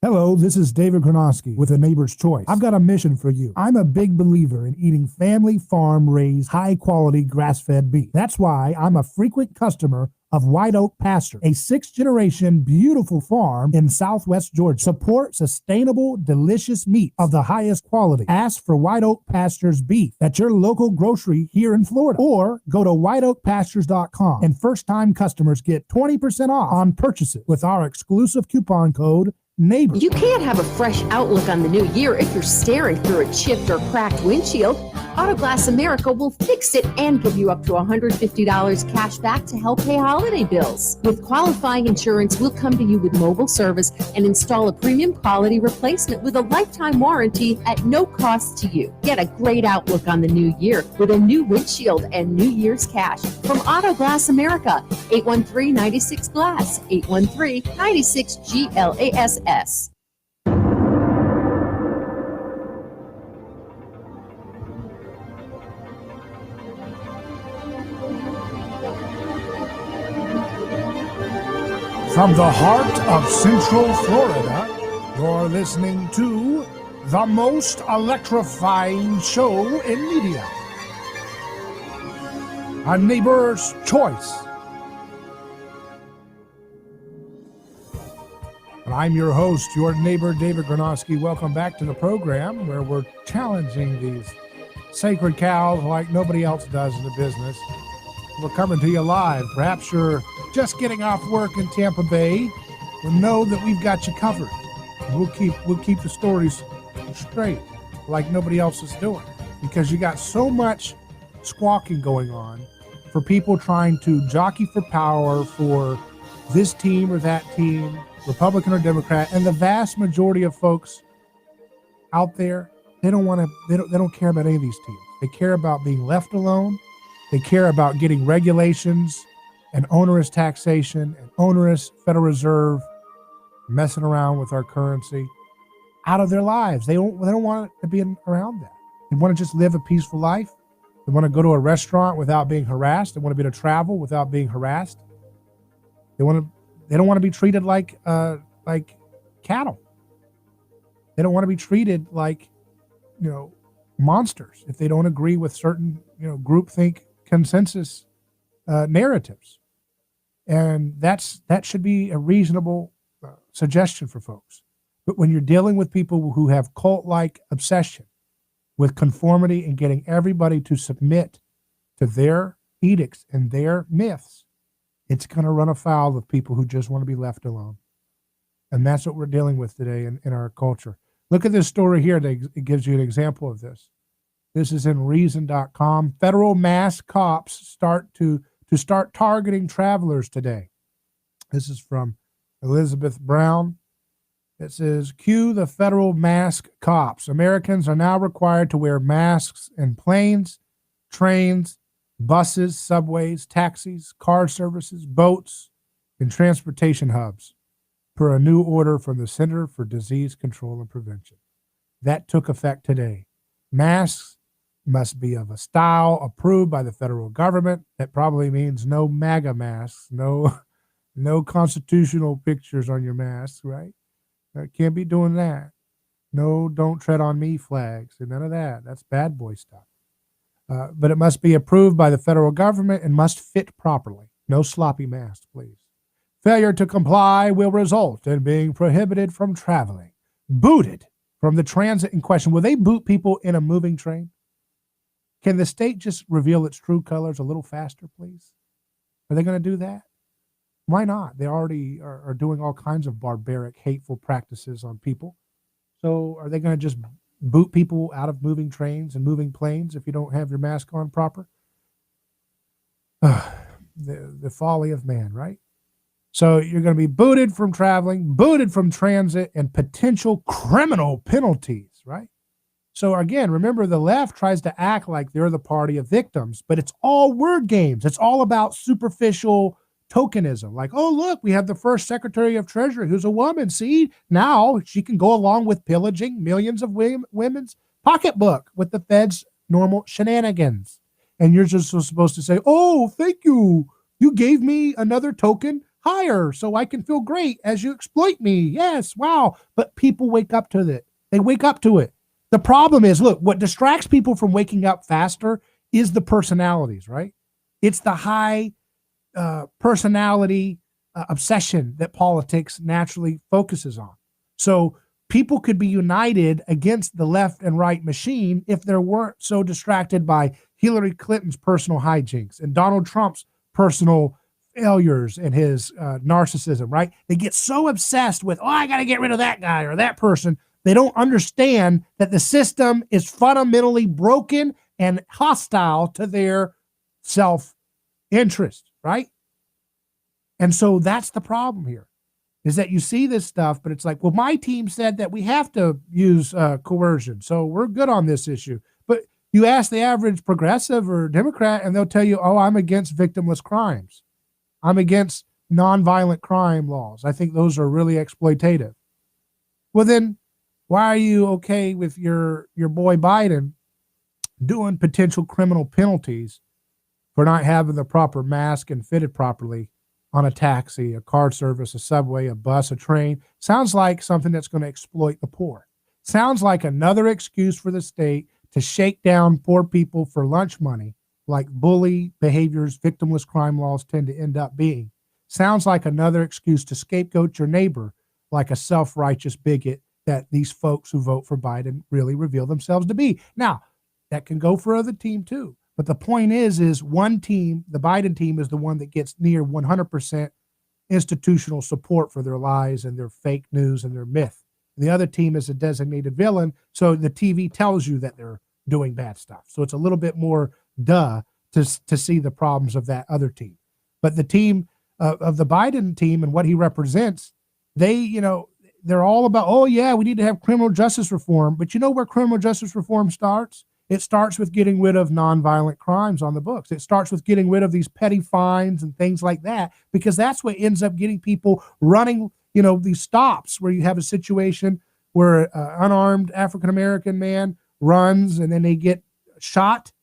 Hello, this is David Gornoski with A Neighbor's Choice. I've got a mission for you. I'm a big believer in eating family farm-raised, high-quality grass-fed beef. That's why I'm a frequent customer of White Oak Pasture, a sixth-generation beautiful farm in southwest Georgia. Support sustainable, delicious meat of the highest quality. Ask for White Oak Pasture's beef at your local grocery here in Florida, or go to whiteoakpastures.com, and first-time customers get 20% off on purchases with our exclusive coupon code neighbor. You can't have a fresh outlook on the new year if you're staring through a chipped or cracked windshield. Autoglass America will fix it and give you up to $150 cash back to help pay holiday bills. With qualifying insurance, we'll come to you with mobile service and install a premium quality replacement with a lifetime warranty at no cost to you. Get a great outlook on the new year with a new windshield and New Year's cash from Autoglass America. 813-96-GLASS, 813-96-GLASS. From the heart of Central Florida, you're listening to the most electrifying show in media. A Neighbor's Choice. And I'm your host, your neighbor, David Gornoski. Welcome back to the program where we're challenging these sacred cows like nobody else does in the business. We're coming to you live. Perhaps you're just getting off work in Tampa Bay. Well, know that we've got you covered. We'll keep the stories straight like nobody else is doing, because you got so much squawking going on for people trying to jockey for power for this team or that team, Republican or Democrat, and the vast majority of folks out there, they don't care about any of these teams. They care about being left alone. They care about getting regulations and onerous taxation and onerous Federal Reserve messing around with our currency out of their lives. They don't want to be around that. They want to just live a peaceful life. They want to go to a restaurant without being harassed. They want to be able to travel without being harassed. They don't want to be treated like cattle. They don't want to be treated like, monsters if they don't agree with certain, groupthink consensus narratives. And that should be a reasonable suggestion for folks. But when you're dealing with people who have cult-like obsession with conformity and getting everybody to submit to their edicts and their myths, it's going to run afoul of people who just want to be left alone. And that's what we're dealing with today in our culture. Look at this story here. It gives you an example of this. This is in Reason.com. Federal mass cops start targeting travelers today. This is from Elizabeth Brown. It says, cue the federal mask cops. Americans are now required to wear masks in planes, trains, buses, subways, taxis, car services, boats, and transportation hubs, per a new order from the Center for Disease Control and Prevention. That took effect today. Masks must be of a style approved by the federal government. That probably means no MAGA masks, no constitutional pictures on your masks, right? Can't be doing that. No, don't tread on me flags and none of that. That's bad boy stuff. But it must be approved by the federal government and must fit properly. No sloppy masks, please. Failure to comply will result in being prohibited from traveling. Booted from the transit in question. Will they boot people in a moving train? Can the state just reveal its true colors a little faster, please? Are they going to do that? Why not? They already are doing all kinds of barbaric, hateful practices on people. So are they going to just boot people out of moving trains and moving planes if you don't have your mask on proper? The folly of man, right? So you're going to be booted from traveling, booted from transit, and potential criminal penalties, right? So again, remember, the left tries to act like they're the party of victims, but it's all word games. It's all about superficial tokenism. Like, oh, look, we have the first Secretary of Treasury who's a woman. See, now she can go along with pillaging millions of women's pocketbook with the Fed's normal shenanigans. And you're just supposed to say, oh, thank you. You gave me another token higher so I can feel great as you exploit me. Yes, wow. But people wake up to it. They wake up to it. The problem is, look, what distracts people from waking up faster is the personalities, right? It's the high personality obsession that politics naturally focuses on. So people could be united against the left and right machine if they weren't so distracted by Hillary Clinton's personal hijinks and Donald Trump's personal failures and his narcissism, right? They get so obsessed with, oh, I got to get rid of that guy or that person. They don't understand that the system is fundamentally broken and hostile to their self-interest, right? And so that's the problem here, is that you see this stuff, but it's like, well, my team said that we have to use coercion, so we're good on this issue. But you ask the average progressive or Democrat, and they'll tell you, oh, I'm against victimless crimes. I'm against nonviolent crime laws. I think those are really exploitative. Well, then why are you okay with your boy Biden doing potential criminal penalties for not having the proper mask and fitted properly on a taxi, a car service, a subway, a bus, a train? Sounds like something that's going to exploit the poor. Sounds like another excuse for the state to shake down poor people for lunch money, like bully behaviors, victimless crime laws tend to end up being. Sounds like another excuse to scapegoat your neighbor like a self-righteous bigot that these folks who vote for Biden really reveal themselves to be. Now, that can go for other team too. But the point is one team, the Biden team, is the one that gets near 100% institutional support for their lies and their fake news and their myth. The other team is a designated villain, so the TV tells you that they're doing bad stuff. So it's a little bit more to see the problems of that other team. But the team of the Biden team and what he represents, they're all about, oh yeah, we need to have criminal justice reform. But you know where criminal justice reform starts? It starts with getting rid of nonviolent crimes on the books. It starts with getting rid of these petty fines and things like that, because that's what ends up getting people running, these stops where you have a situation where an unarmed African-American man runs and then they get shot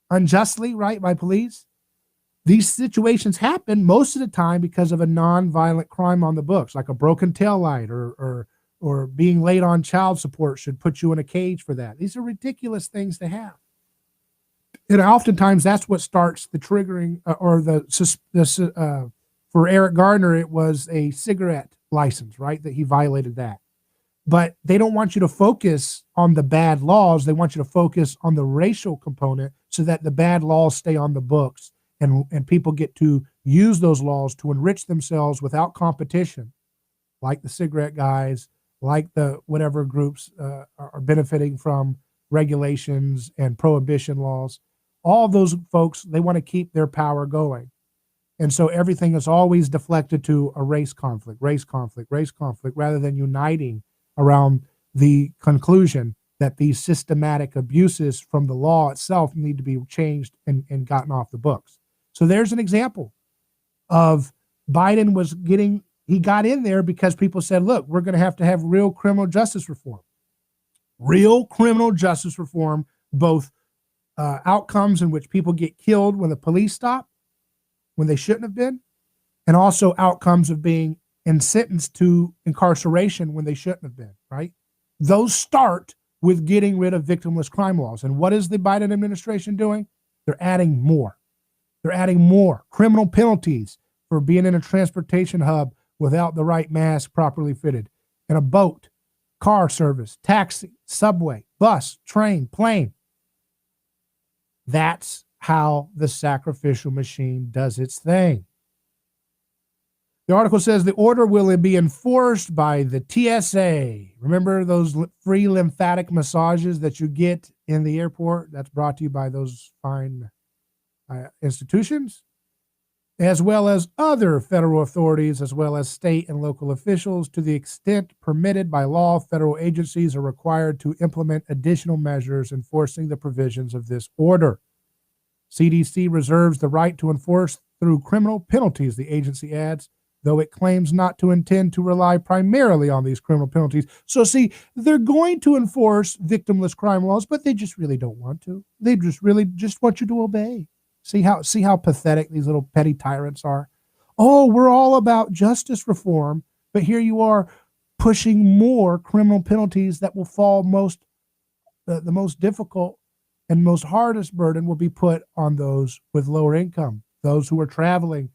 unjustly, right, by police. These situations happen most of the time because of a nonviolent crime on the books, like a broken taillight or being late on child support should put you in a cage for that. These are ridiculous things to have. And oftentimes that's what starts the triggering for Eric Gardner, it was a cigarette license, right? That he violated that. But they don't want you to focus on the bad laws. They want you to focus on the racial component so that the bad laws stay on the books and people get to use those laws to enrich themselves without competition, like the cigarette guys, like the whatever groups are benefiting from regulations and prohibition laws. All of those folks, they want to keep their power going. And so everything is always deflected to a race conflict, rather than uniting around the conclusion that these systematic abuses from the law itself need to be changed and gotten off the books. So there's an example of Biden he got in there because people said, look, we're going to have real criminal justice reform. Real criminal justice reform, both outcomes in which people get killed when the police stop, when they shouldn't have been, and also outcomes of being sentenced to incarceration when they shouldn't have been, right? Those start with getting rid of victimless crime laws. And what is the Biden administration doing? They're adding more. They're adding more criminal penalties for being in a transportation hub without the right mask properly fitted, in a boat, car service, taxi, subway, bus, train, plane. That's how the sacrificial machine does its thing. The article says the order will be enforced by the TSA. Remember those free lymphatic massages that you get in the airport? That's brought to you by those fine institutions, as well as other federal authorities, as well as state and local officials. To the extent permitted by law, federal agencies are required to implement additional measures enforcing the provisions of this order. CDC reserves the right to enforce through criminal penalties, the agency adds, though it claims not to intend to rely primarily on these criminal penalties. So see, they're going to enforce victimless crime laws, but they just really don't want to. They just want you to obey. See how pathetic these little petty tyrants are? Oh, we're all about justice reform, but here you are pushing more criminal penalties that will fall the most difficult and most hardest burden will be put on those with lower income, those who are traveling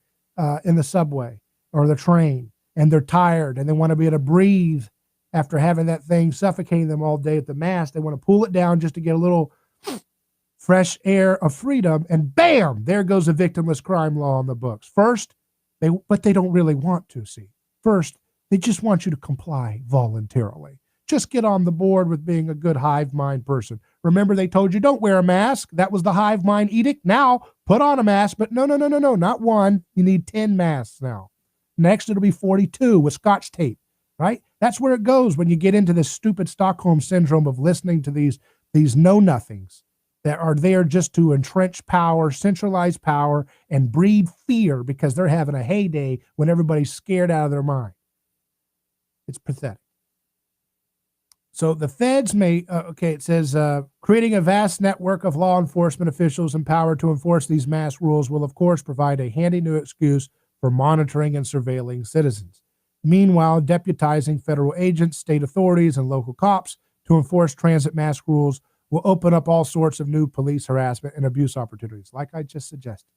in the subway or the train, and they're tired and they want to be able to breathe after having that thing suffocating them all day at the mast. They want to pull it down just to get a little fresh air of freedom, and bam, there goes a victimless crime law on the books. First, But they don't really want to, see. First, they just want you to comply voluntarily. Just get on the board with being a good hive mind person. Remember, they told you don't wear a mask. That was the hive mind edict. Now, put on a mask, but no, not one. You need 10 masks now. Next, it'll be 42 with Scotch tape, right? That's where it goes when you get into this stupid Stockholm syndrome of listening to these know-nothings that are there just to entrench power, centralize power, and breed fear because they're having a heyday when everybody's scared out of their mind. It's pathetic. So the feds may, it says, creating a vast network of law enforcement officials empowered to enforce these mask rules will, of course, provide a handy new excuse for monitoring and surveilling citizens. Meanwhile, deputizing federal agents, state authorities, and local cops to enforce transit mask rules will open up all sorts of new police harassment and abuse opportunities, like I just suggested.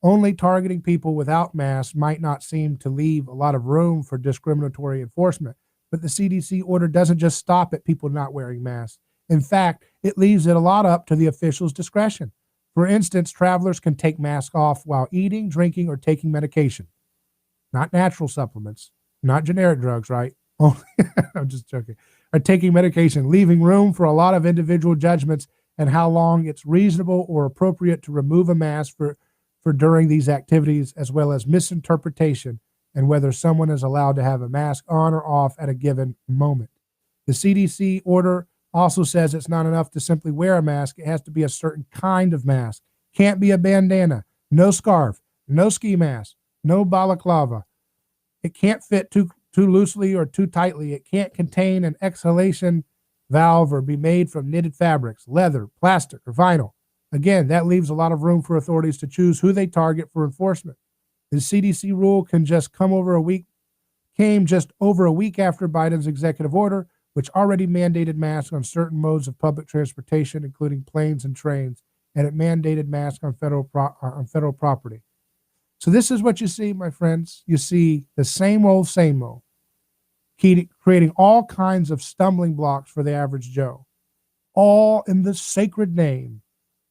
Only targeting people without masks might not seem to leave a lot of room for discriminatory enforcement, but the CDC order doesn't just stop at people not wearing masks. In fact, it leaves it a lot up to the official's discretion. For instance, travelers can take masks off while eating, drinking, or taking medication. Not natural supplements, not generic drugs, right? I'm just joking. Or taking medication, leaving room for a lot of individual judgments and how long it's reasonable or appropriate to remove a mask for during these activities, as well as misinterpretation and whether someone is allowed to have a mask on or off at a given moment. The CDC order also says it's not enough to simply wear a mask. It has to be a certain kind of mask. Can't be a bandana, no scarf, no ski mask, no balaclava. It can't fit too loosely or too tightly. It can't contain an exhalation valve or be made from knitted fabrics, leather, plastic, or vinyl. Again, that leaves a lot of room for authorities to choose who they target for enforcement. The CDC rule came just over a week after Biden's executive order, which already mandated masks on certain modes of public transportation, including planes and trains, and it mandated masks on federal property. So this is what you see, my friends. You see the same old, creating all kinds of stumbling blocks for the average Joe, all in the sacred name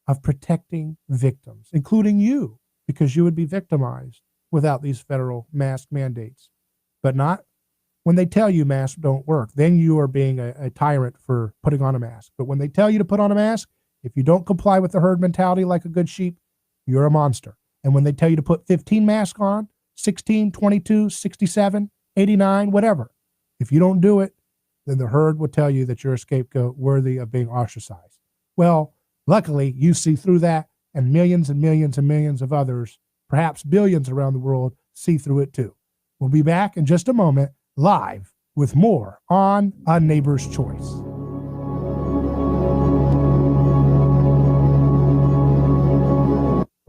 of protecting victims, including you, because you would be victimized without these federal mask mandates. But not when they tell you masks don't work. Then you are being a tyrant for putting on a mask. But when they tell you to put on a mask, if you don't comply with the herd mentality like a good sheep, you're a monster. And when they tell you to put 15 masks on, 16, 22, 67, 89, whatever, if you don't do it, then the herd will tell you that you're a scapegoat worthy of being ostracized. Well, luckily, you see through that, and millions and millions and millions of others, perhaps billions around the world, see through it too. We'll be back in just a moment, live, with more on A Neighbor's Choice.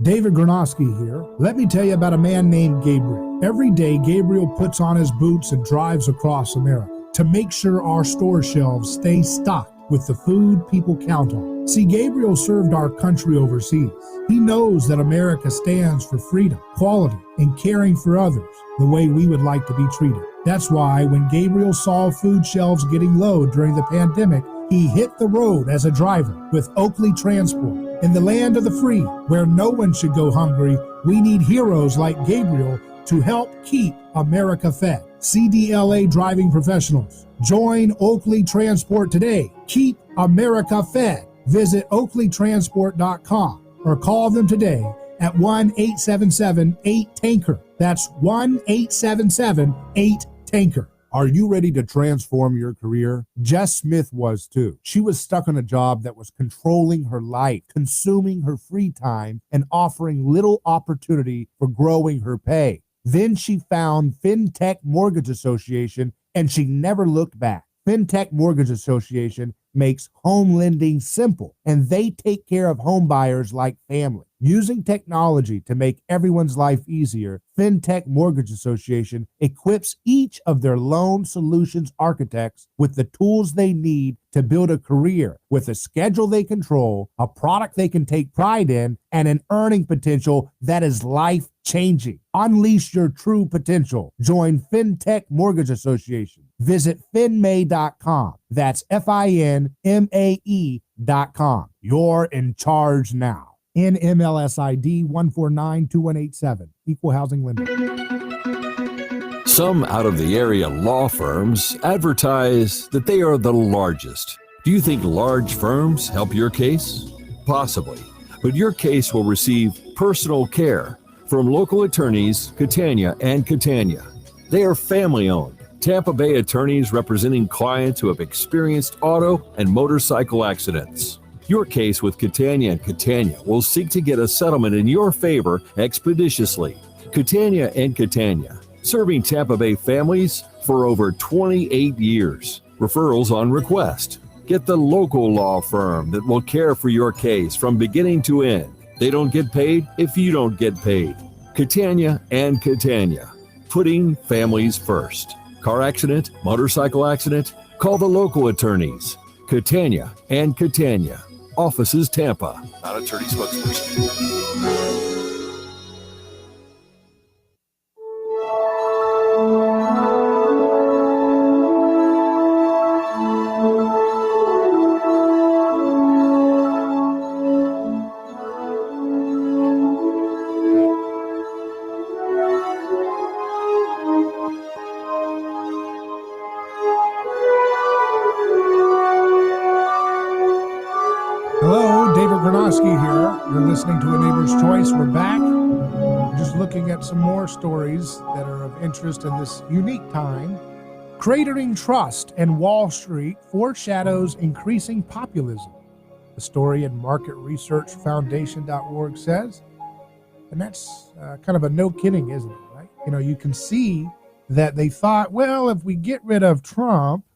David Gornoski here. Let me tell you about a man named Gabriel. Every day, Gabriel puts on his boots and drives across America to make sure our store shelves stay stocked with the food people count on. See, Gabriel served our country overseas. He knows that America stands for freedom, quality, and caring for others the way we would like to be treated. That's why when Gabriel saw food shelves getting low during the pandemic, he hit the road as a driver with Oakley Transport. In the land of the free, where no one should go hungry, we need heroes like Gabriel to help keep America fed. CDLA driving professionals. Join Oakley Transport today. Keep America fed. Visit oakleytransport.com or call them today at 1-877-8-TANKER. That's 1-877-8-TANKER. Are you ready to transform your career? Jess Smith was too. She was stuck on a job that was controlling her life, consuming her free time, and offering little opportunity for growing her pay. Then she found FinTech Mortgage Association, and she never looked back. FinTech Mortgage Association makes home lending simple, and they take care of home buyers like family. Using technology to make everyone's life easier, FinTech Mortgage Association equips each of their loan solutions architects with the tools they need to build a career with a schedule they control, a product they can take pride in, and an earning potential that is life-changing. Unleash your true potential. Join FinTech Mortgage Association. Visit finmay.com. That's FINMAE.com. You're in charge now. NMLS ID 1492187. Equal housing lender. Some out-of-the-area law firms advertise that they are the largest. Do you think large firms help your case? Possibly, but your case will receive personal care from local attorneys Catania and Catania. They are family-owned, Tampa Bay attorneys representing clients who have experienced auto and motorcycle accidents. Your case with Catania and Catania will seek to get a settlement in your favor expeditiously. Catania and Catania, serving Tampa Bay families for over 28 years. Referrals on request. Get the local law firm that will care for your case from beginning to end. They don't get paid if you don't get paid. Catania and Catania, putting families first. Car accident, motorcycle accident, call the local attorneys. Catania and Catania. Offices Tampa. Not attorney spokesperson. Hello, David Gornoski here. You're listening to A Neighbor's Choice. We're back. Just looking at some more stories that are of interest in this unique time. Cratering trust and Wall Street foreshadows increasing populism. The story at marketresearchfoundation.org says, and that's kind of a no kidding, isn't it? Right? You know, you can see that they thought, well, if we get rid of Trump,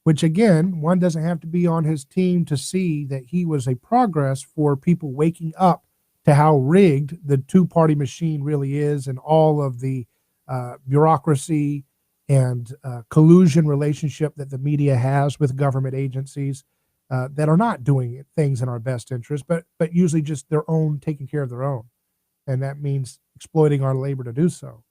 which again, one doesn't have to be on his team to see that he was a progress for people waking up to how rigged the two-party machine really is, and all of the bureaucracy and collusion relationship that the media has with government agencies that are not doing things in our best interest, but usually just their own, taking care of their own. And that means exploiting our labor to do so.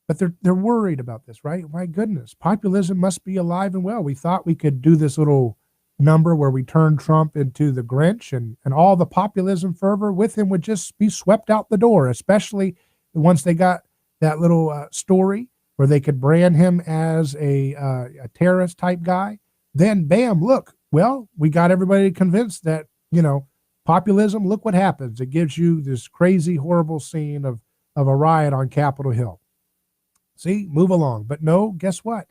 But they're worried about this, right? My goodness, populism must be alive and well. We thought we could do this little number where we turn Trump into the Grinch, and all the populism fervor with him would just be swept out the door, especially once they got that little story where they could brand him as a terrorist type guy. Then, bam, look, well, we got everybody convinced that, you know, populism, look what happens. It gives you this crazy, horrible scene of a riot on Capitol Hill. See, move along. But no, guess what?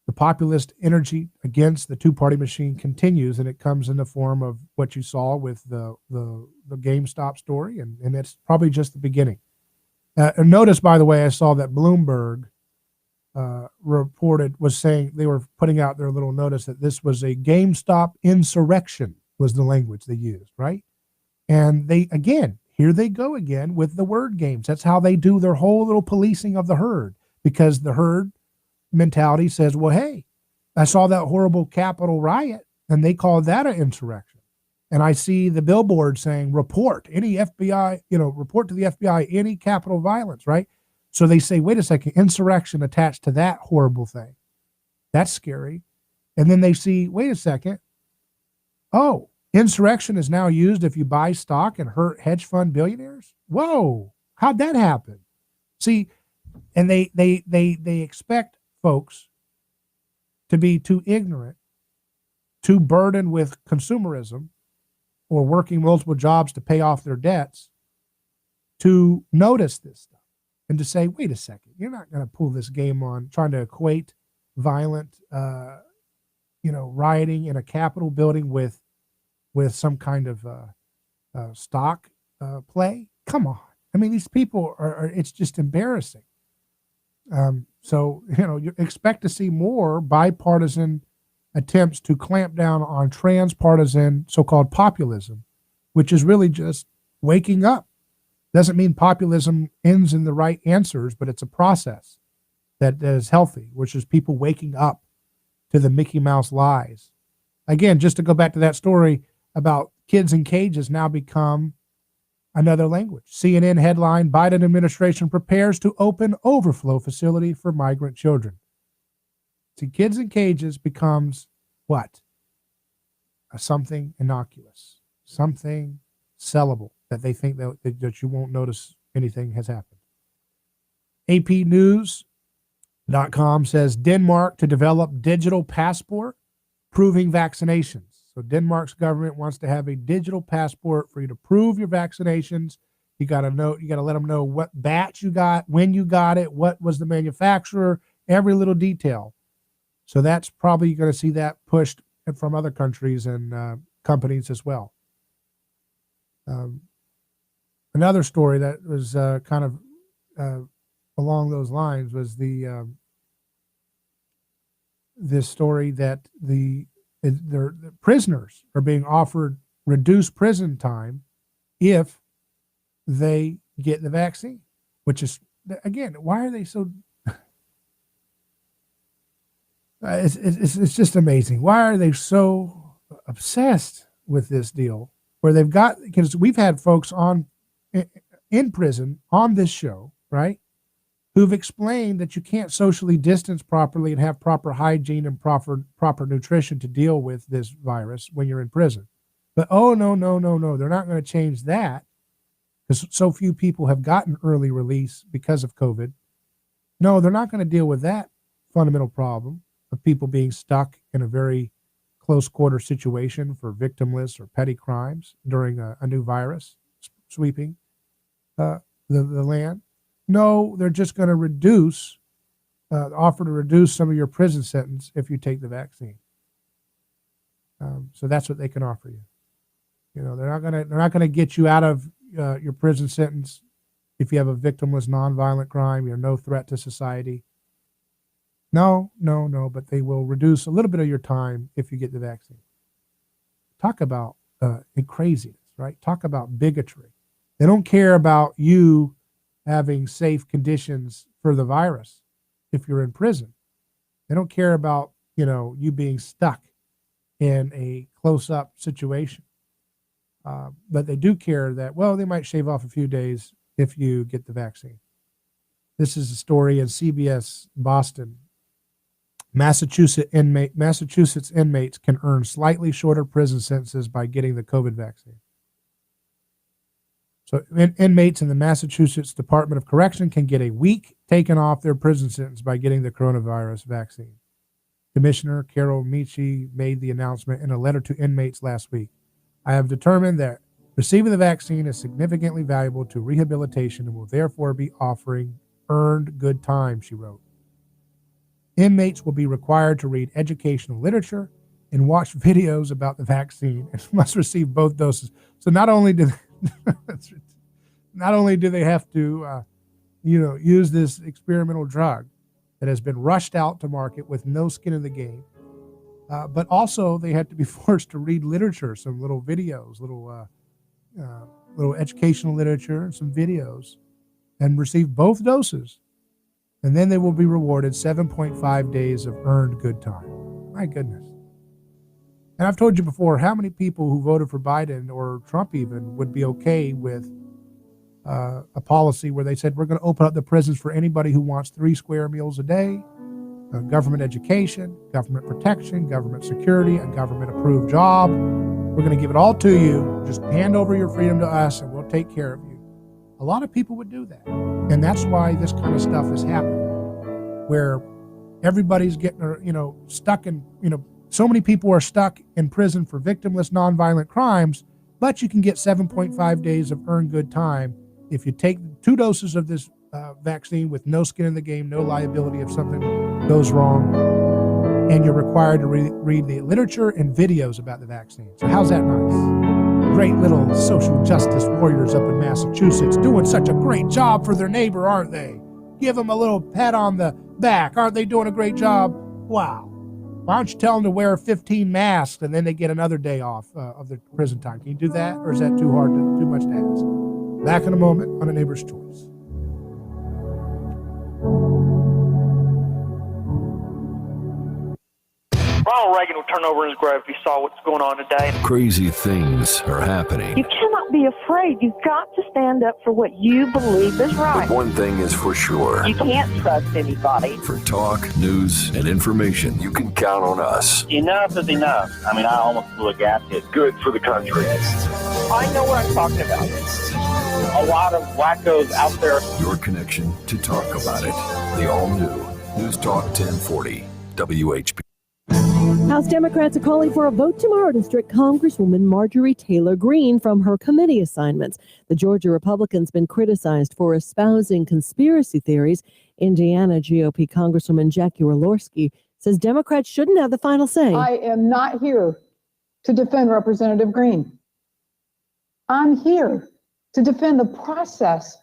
The populist energy against the two-party machine continues, and it comes in the form of what you saw with the GameStop story, and it's probably just the beginning. And notice, by the way, I saw that Bloomberg was saying, they were putting out their little notice that this was a GameStop insurrection, was the language they used, right? And they, again, here they go again with the word games. That's how they do their whole little policing of the herd, because the herd mentality says, well, hey, I saw that horrible Capitol riot, and they called that an insurrection. And I see the billboard saying, report any FBI, report to the FBI any Capitol violence, right? So they say, wait a second, insurrection attached to that horrible thing. That's scary. And then they see, wait a second, oh, insurrection is now used if you buy stock and hurt hedge fund billionaires? Whoa, how'd that happen? See, and they expect folks to be too ignorant, too burdened with consumerism or working multiple jobs to pay off their debts to notice this stuff and to say, wait a second, you're not going to pull this game on trying to equate violent, rioting in a Capitol building with some kind of stock play. Come on. I mean, these people are it's just embarrassing. So, you expect to see more bipartisan attempts to clamp down on transpartisan so-called populism, which is really just waking up. Doesn't mean populism ends in the right answers, but it's a process that is healthy, which is people waking up to the Mickey Mouse lies. Again, just to go back to that story about kids in cages now become another language. CNN headline, Biden administration prepares to open overflow facility for migrant children. See, kids in cages becomes what? Something innocuous, something sellable that they think that you won't notice anything has happened. APnews.com says Denmark to develop digital passport proving vaccinations. So Denmark's government wants to have a digital passport for you to prove your vaccinations. You got to let them know what batch you got, when you got it, what was the manufacturer, every little detail. So that's probably going to see that pushed from other countries and companies as well. Another story that was kind of along those lines was this story that the prisoners are being offered reduced prison time if they get the vaccine, which is, again, why are they so it's just amazing. Why are they so obsessed with this deal where they've got, because we've had folks in prison on this show, right, who've explained that you can't socially distance properly and have proper hygiene and proper nutrition to deal with this virus when you're in prison. But no, they're not going to change that because so few people have gotten early release because of COVID. No, they're not going to deal with that fundamental problem of people being stuck in a very close quarter situation for victimless or petty crimes during a new virus sweeping the land. No, they're just going to offer to reduce some of your prison sentence if you take the vaccine. So that's what they can offer you. You know, they're not going to get you out of your prison sentence if you have a victimless, nonviolent crime. You're no threat to society. No, but they will reduce a little bit of your time if you get the vaccine. Talk about craziness, right? Talk about bigotry. They don't care about you having safe conditions for the virus if you're in prison. They don't care about, you being stuck in a close-up situation. But they do care that, they might shave off a few days if you get the vaccine. This is a story in CBS Boston. Massachusetts inmates can earn slightly shorter prison sentences by getting the COVID vaccine. So inmates in the Massachusetts Department of Correction can get a week taken off their prison sentence by getting the coronavirus vaccine. Commissioner Carol Michi made the announcement in a letter to inmates last week. I have determined that receiving the vaccine is significantly valuable to rehabilitation and will therefore be offering earned good time, she wrote. Inmates will be required to read educational literature and watch videos about the vaccine and must receive both doses. So not only do they have to, use this experimental drug that has been rushed out to market with no skin in the game, but also they have to be forced to read literature, some little videos, little educational literature and some videos, and receive both doses. And then they will be rewarded 7.5 days of earned good time. My goodness. And I've told you before, how many people who voted for Biden or Trump even would be okay with a policy where they said, we're going to open up the prisons for anybody who wants 3 square meals a day, government education, government protection, government security, a government approved job. We're going to give it all to you. Just hand over your freedom to us and we'll take care of you. A lot of people would do that. And that's why this kind of stuff is happening, where everybody's getting, stuck in, so many people are stuck in prison for victimless, nonviolent crimes, but you can get 7.5 days of earned good time if you take 2 doses of this vaccine with no skin in the game, no liability if something goes wrong, and you're required to read the literature and videos about the vaccine. So how's that nice? Great little social justice warriors up in Massachusetts doing such a great job for their neighbor, aren't they? Give them a little pat on the back. Aren't they doing a great job? Wow. Why don't you tell them to wear 15 masks and then they get another day off of their prison time? Can you do that? Or is that too much to ask? Back in a moment on A Neighbor's Choice. Ronald Reagan would turn over in his grave if he saw what's going on today. Crazy things are happening. You cannot be afraid. You've got to stand up for what you believe is right. But one thing is for sure. You can't trust anybody. For talk, news, and information, you can count on us. Enough is enough. I almost blew a gasket. Good for the country. I know what I'm talking about. a lot of wackos out there. Your connection to talk about it. The all-new News Talk 1040 WHP. House Democrats are calling for a vote tomorrow to strip Congresswoman Marjorie Taylor Greene from her committee assignments. The Georgia Republican's been criticized for espousing conspiracy theories. Indiana GOP Congresswoman Jackie Gornoski says Democrats shouldn't have the final say. I am not here to defend Representative Greene. I'm here to defend the process.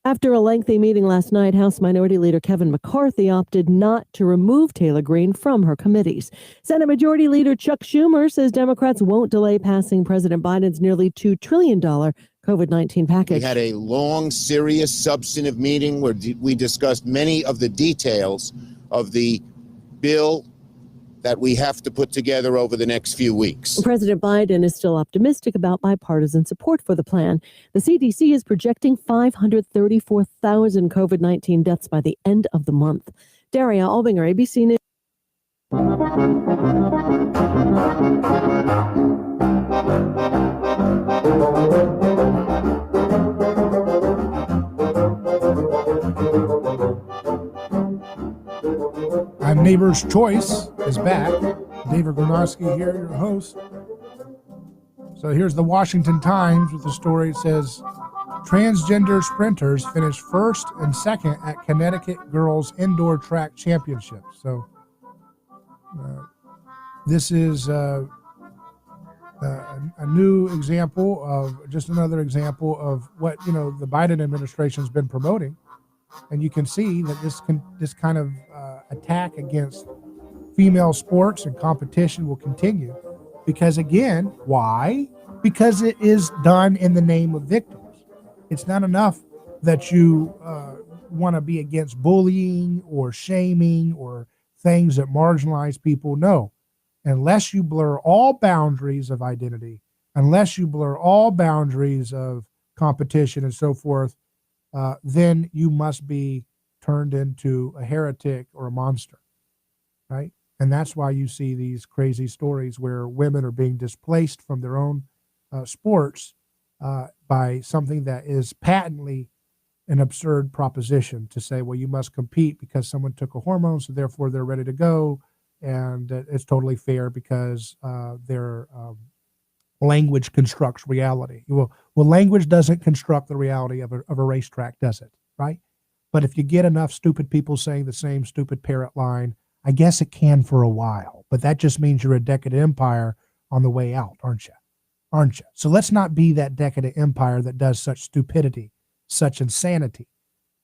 After a lengthy meeting last night, House Minority Leader Kevin McCarthy opted not to remove Taylor Greene from her committees. Senate Majority Leader Chuck Schumer says Democrats won't delay passing President Biden's nearly $2 trillion COVID-19 package. We had a long, serious, substantive meeting where we discussed many of the details of the bill that we have to put together over the next few weeks. President Biden is still optimistic about bipartisan support for the plan. The CDC is projecting 534,000 COVID-19 deaths by the end of the month. Daria Albinger, ABC News. I'm Neighbor's Choice is back. David Gornoski here, your host. So here's the Washington Times with the story. It says, transgender sprinters finished first and second at Connecticut Girls Indoor Track Championships. So this is a new example of, just another example of what, the Biden administration has been promoting. And you can see that this kind of attack against female sports and competition will continue. Because again, why? Because it is done in the name of victims. It's not enough that you want to be against bullying or shaming or things that marginalize people. No, unless you blur all boundaries of identity, unless you blur all boundaries of competition and so forth, then you must be turned into a heretic or a monster, right? And that's why you see these crazy stories where women are being displaced from their own sports by something that is patently an absurd proposition to say, well, you must compete because someone took a hormone, so therefore they're ready to go, and it's totally fair because their language constructs reality. Well, language doesn't construct the reality of a racetrack, does it? Right? But if you get enough stupid people saying the same stupid parrot line, I guess it can for a while. But that just means you're a decadent empire on the way out, aren't you? Aren't you? So let's not be that decadent empire that does such stupidity, such insanity,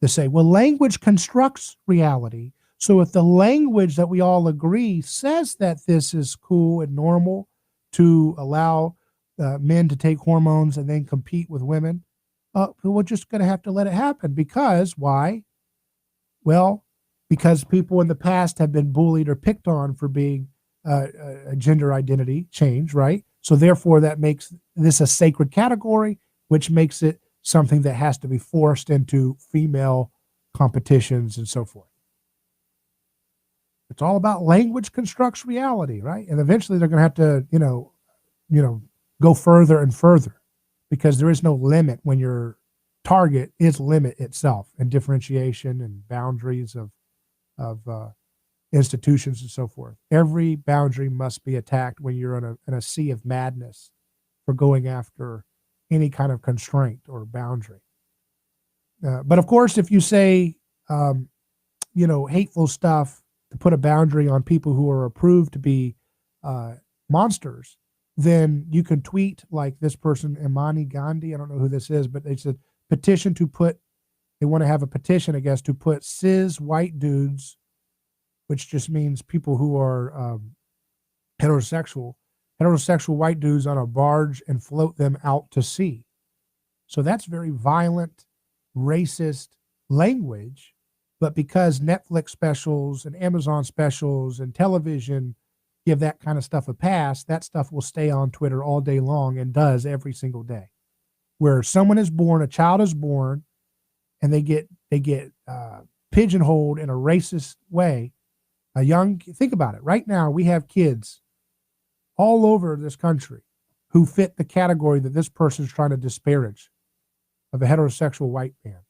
to say, well, language constructs reality. So if the language that we all agree says that this is cool and normal to allow men to take hormones and then compete with women, we're just going to have to let it happen. Because why? Well, because people in the past have been bullied or picked on for being a gender identity change, right? So therefore that makes this a sacred category, which makes it something that has to be forced into female competitions and so forth. It's all about language constructs reality, right? And eventually they're going to have to, go further and further, because there is no limit when your target is limit itself and differentiation and boundaries of institutions and so forth. Every boundary must be attacked when you're in a sea of madness for going after any kind of constraint or boundary. But of course, if you say, hateful stuff to put a boundary on people who are approved to be monsters, then you can tweet like this person, Imani Gandhi. I don't know who this is, but it's a petition they want to have a petition, I guess, to put cis white dudes, which just means people who are heterosexual white dudes on a barge and float them out to sea. So that's very violent, racist language. But because Netflix specials and Amazon specials and television give that kind of stuff a pass, that stuff will stay on Twitter all day long and does every single day. Where someone is born, a child is born, and they get pigeonholed in a racist way. Think about it. Right now, we have kids all over this country who fit the category that this person is trying to disparage of a heterosexual white man,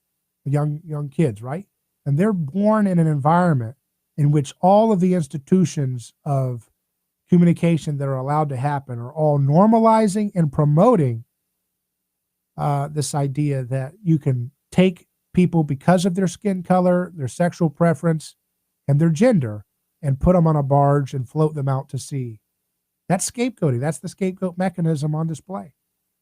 young kids, right? And they're born in an environment in which all of the institutions of communication that are allowed to happen are all normalizing and promoting this idea that you can take people because of their skin color, their sexual preference, and their gender and put them on a barge and float them out to sea. That's scapegoating. That's the scapegoat mechanism on display.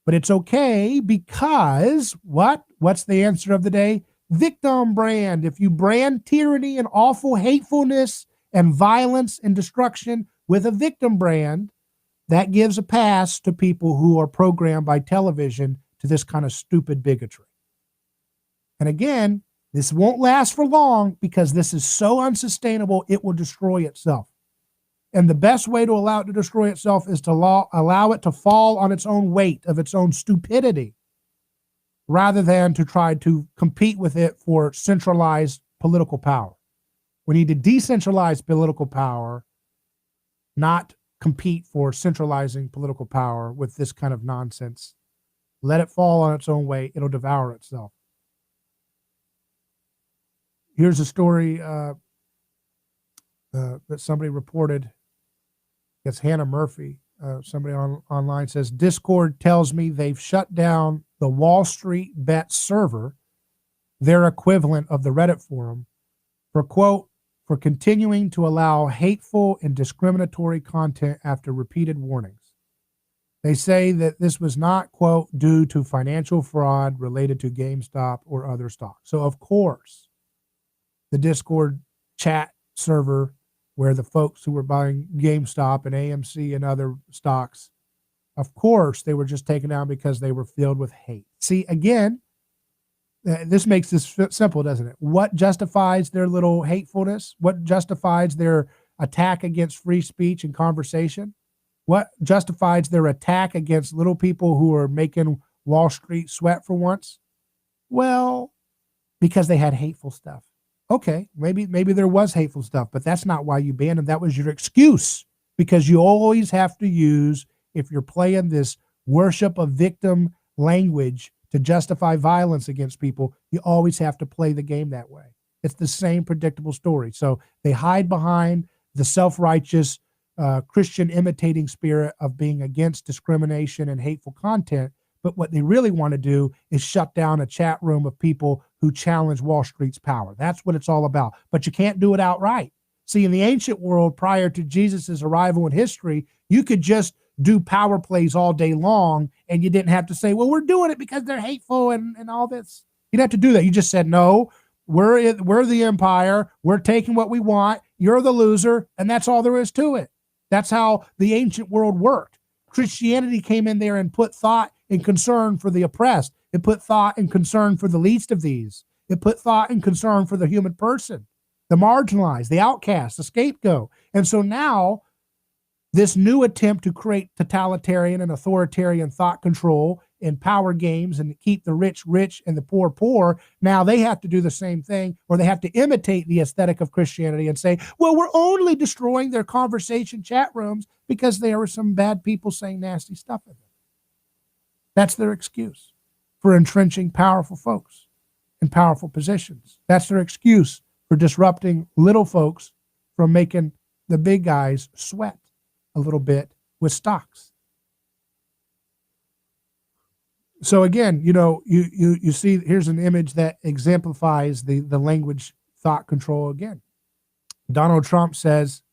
But it's okay because what? What's the answer of the day? Victim brand. If you brand tyranny and awful hatefulness and violence and destruction with a victim brand, that gives a pass to people who are programmed by television to this kind of stupid bigotry. And again, this won't last for long because this is so unsustainable, it will destroy itself. And the best way to allow it to destroy itself is to allow it to fall on its own weight of its own stupidity, rather than to try to compete with it for centralized political power. We need to decentralize political power, not compete for centralizing political power with this kind of nonsense. Let it fall on its own weight. It'll devour itself. Here's a story that somebody reported. It's Hannah Murphy. Somebody online says, Discord tells me they've shut down the Wall Street Bet server, their equivalent of the Reddit forum, for, quote, for continuing to allow hateful and discriminatory content after repeated warnings. They say that this was not, quote, due to financial fraud related to GameStop or other stocks. So, of course, the Discord chat server where the folks who were buying GameStop and AMC and other stocks, of course, they were just taken down because they were filled with hate. See, again, this makes this simple, doesn't it? What justifies their little hatefulness? What justifies their attack against free speech and conversation? What justifies their attack against little people who are making Wall Street sweat for once? Well, because they had hateful stuff. Okay, maybe there was hateful stuff, but that's not why you banned them. That was your excuse, because you always have to use, if you're playing this worship of victim language to justify violence against people, you always have to play the game that way. It's the same predictable story. So they hide behind the self-righteous Christian imitating spirit of being against discrimination and hateful content. But what they really want to do is shut down a chat room of people who challenge Wall Street's power. That's what it's all about. But you can't do it outright. See, in the ancient world, prior to Jesus's arrival in history, you could just do power plays all day long, and you didn't have to say, well, we're doing it because they're hateful and all this. You didn't have to do that. You just said, no, we're the empire. We're taking what we want. You're the loser. And that's all there is to it. That's how the ancient world worked. Christianity came in there and put thought and concern for the oppressed. It put thought and concern for the least of these. It put thought and concern for the human person, the marginalized, the outcast, the scapegoat. And so now this new attempt to create totalitarian and authoritarian thought control and power games and keep the rich rich and the poor poor, now they have to do the same thing, or they have to imitate the aesthetic of Christianity and say, well, we're only destroying their conversation chat rooms because there were some bad people saying nasty stuff in them. That's their excuse for entrenching powerful folks in powerful positions. That's their excuse for disrupting little folks from making the big guys sweat a little bit with stocks. So again, you see, here's an image that exemplifies the language thought control again. Donald Trump says,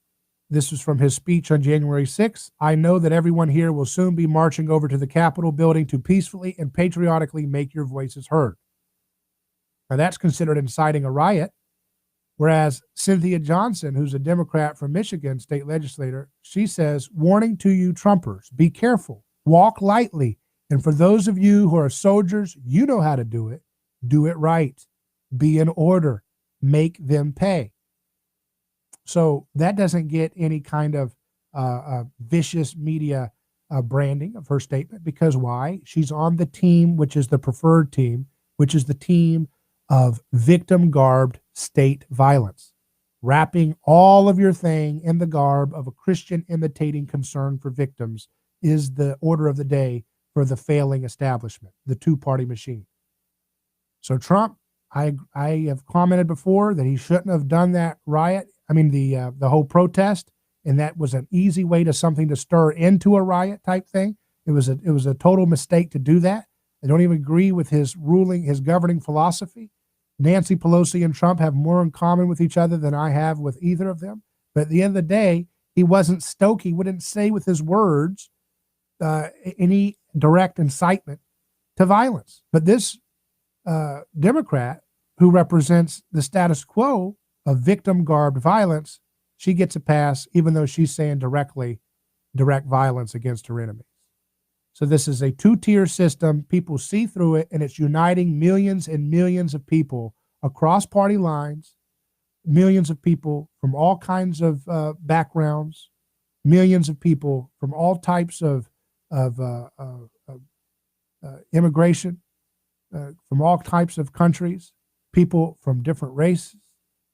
this was from his speech on January 6th, I know that everyone here will soon be marching over to the Capitol building to peacefully and patriotically make your voices heard. Now that's considered inciting a riot. Whereas Cynthia Johnson, who's a Democrat from Michigan, state legislator, she says, warning to you Trumpers, be careful, walk lightly. And for those of you who are soldiers, you know how to do it right, be in order, make them pay. So that doesn't get any kind of vicious media branding of her statement, because why? She's on the team, which is the preferred team, which is the team of victim-garbed state violence, wrapping all of your thing in the garb of a Christian imitating concern for victims is the order of the day for the failing establishment, the two-party machine. So Trump, I have commented before that he shouldn't have done that riot. I mean, the whole protest, and that was an easy way to something to stir into a riot type thing. It was a total mistake to do that. I don't even agree with his governing philosophy. Nancy Pelosi and Trump have more in common with each other than I have with either of them. But at the end of the day, he wasn't stoic. He wouldn't say with his words any direct incitement to violence. But this Democrat, who represents the status quo of victim-garbed violence, she gets a pass, even though she's saying direct violence against her enemies. So this is a two-tier system. People see through it, and it's uniting millions and millions of people across party lines, millions of people from all kinds of backgrounds, millions of people from all types of immigration, from all types of countries, people from different races,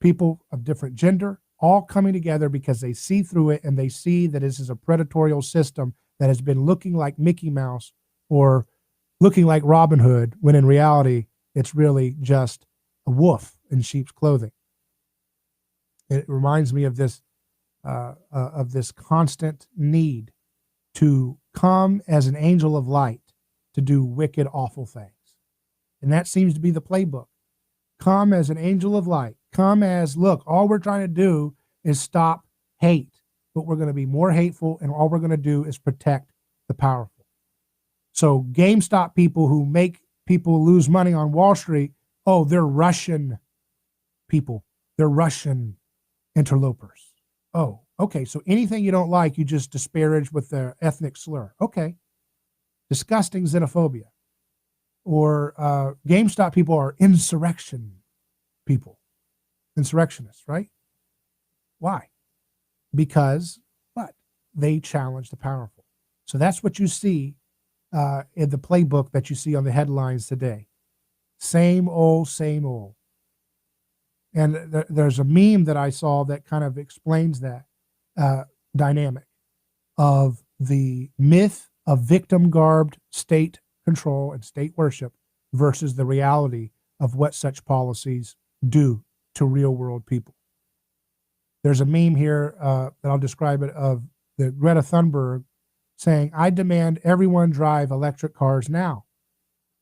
people of different gender, all coming together because they see through it, and they see that this is a predatorial system that has been looking like Mickey Mouse or looking like Robin Hood, when in reality, it's really just a wolf in sheep's clothing. It reminds me of this constant need to come as an angel of light to do wicked, awful things. And that seems to be the playbook. Come as an angel of light. Come as, look, all we're trying to do is stop hate, but we're going to be more hateful, and all we're going to do is protect the powerful. So GameStop people who make people lose money on Wall Street, oh, they're Russian people. They're Russian interlopers. Oh, okay. So anything you don't like, you just disparage with their ethnic slur. Okay. Disgusting xenophobia. Or GameStop people are insurrection people. Insurrectionists, right? Why? Because what? They challenge the powerful. So that's what you see in the playbook that you see on the headlines today. Same old, same old. And there's a meme that I saw that kind of explains that dynamic of the myth of victim-garbed state control and state worship versus the reality of what such policies do to real-world people. There's a meme here that I'll describe it of the Greta Thunberg saying, "I demand everyone drive electric cars now."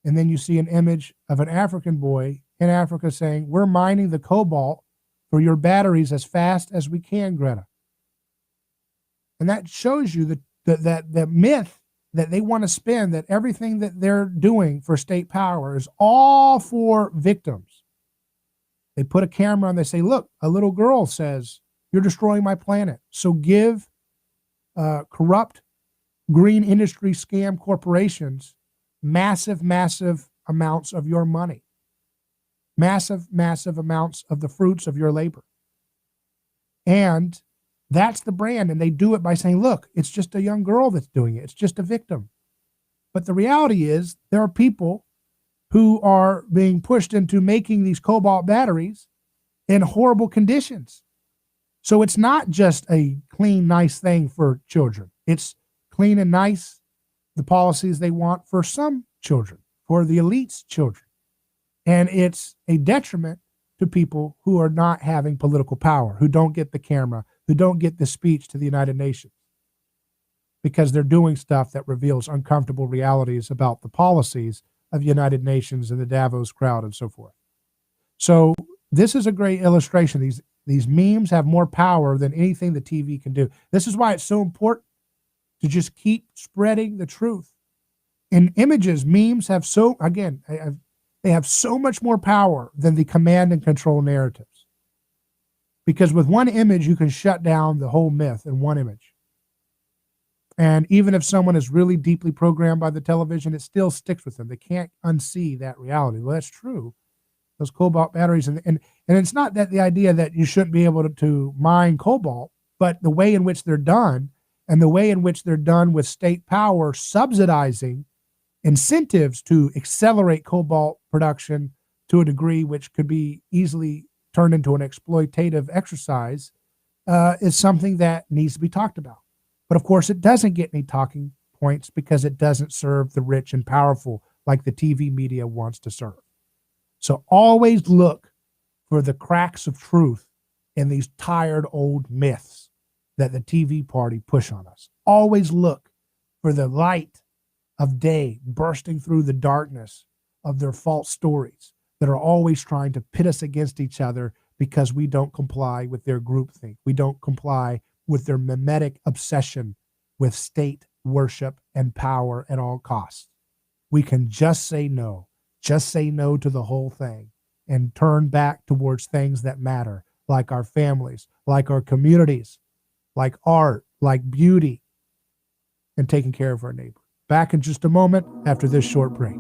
And then you see an image of an African boy in Africa saying, "We're mining the cobalt for your batteries as fast as we can, Greta." And that shows you that myth that they want to spin, that everything that they're doing for state power is all for victims. They put a camera on, they say, look, a little girl says, "You're destroying my planet. So give corrupt green industry scam corporations massive, massive amounts of your money. Massive, massive amounts of the fruits of your labor." And that's the brand. And they do it by saying, look, it's just a young girl that's doing it. It's just a victim. But the reality is there are people who are being pushed into making these cobalt batteries in horrible conditions. So it's not just a clean, nice thing for children. It's clean and nice, the policies they want for some children, for the elite's children. And it's a detriment to people who are not having political power, who don't get the camera, who don't get the speech to the United Nations, because they're doing stuff that reveals uncomfortable realities about the policies of the United Nations and the Davos crowd and so forth. So this is a great illustration. These memes have more power than anything the TV can do. This is why it's so important to just keep spreading the truth. In images, memes have they have so much more power than the command and control narratives. Because with one image, you can shut down the whole myth in one image. And even if someone is really deeply programmed by the television, it still sticks with them. They can't unsee that reality. Well, that's true. Those cobalt batteries, and it's not that the idea that you shouldn't be able to mine cobalt, but the way in which they're done, and the way in which they're done with state power subsidizing incentives to accelerate cobalt production to a degree which could be easily turned into an exploitative exercise, is something that needs to be talked about. But of course, it doesn't get any talking points because it doesn't serve the rich and powerful like the TV media wants to serve. So always look for the cracks of truth in these tired old myths that the TV party push on us. Always look for the light of day bursting through the darkness of their false stories that are always trying to pit us against each other because we don't comply with their groupthink. We don't comply with their mimetic obsession with state worship and power at all costs. We can just say no to the whole thing and turn back towards things that matter, like our families, like our communities, like art, like beauty, and taking care of our neighbor. Back in just a moment after this short break.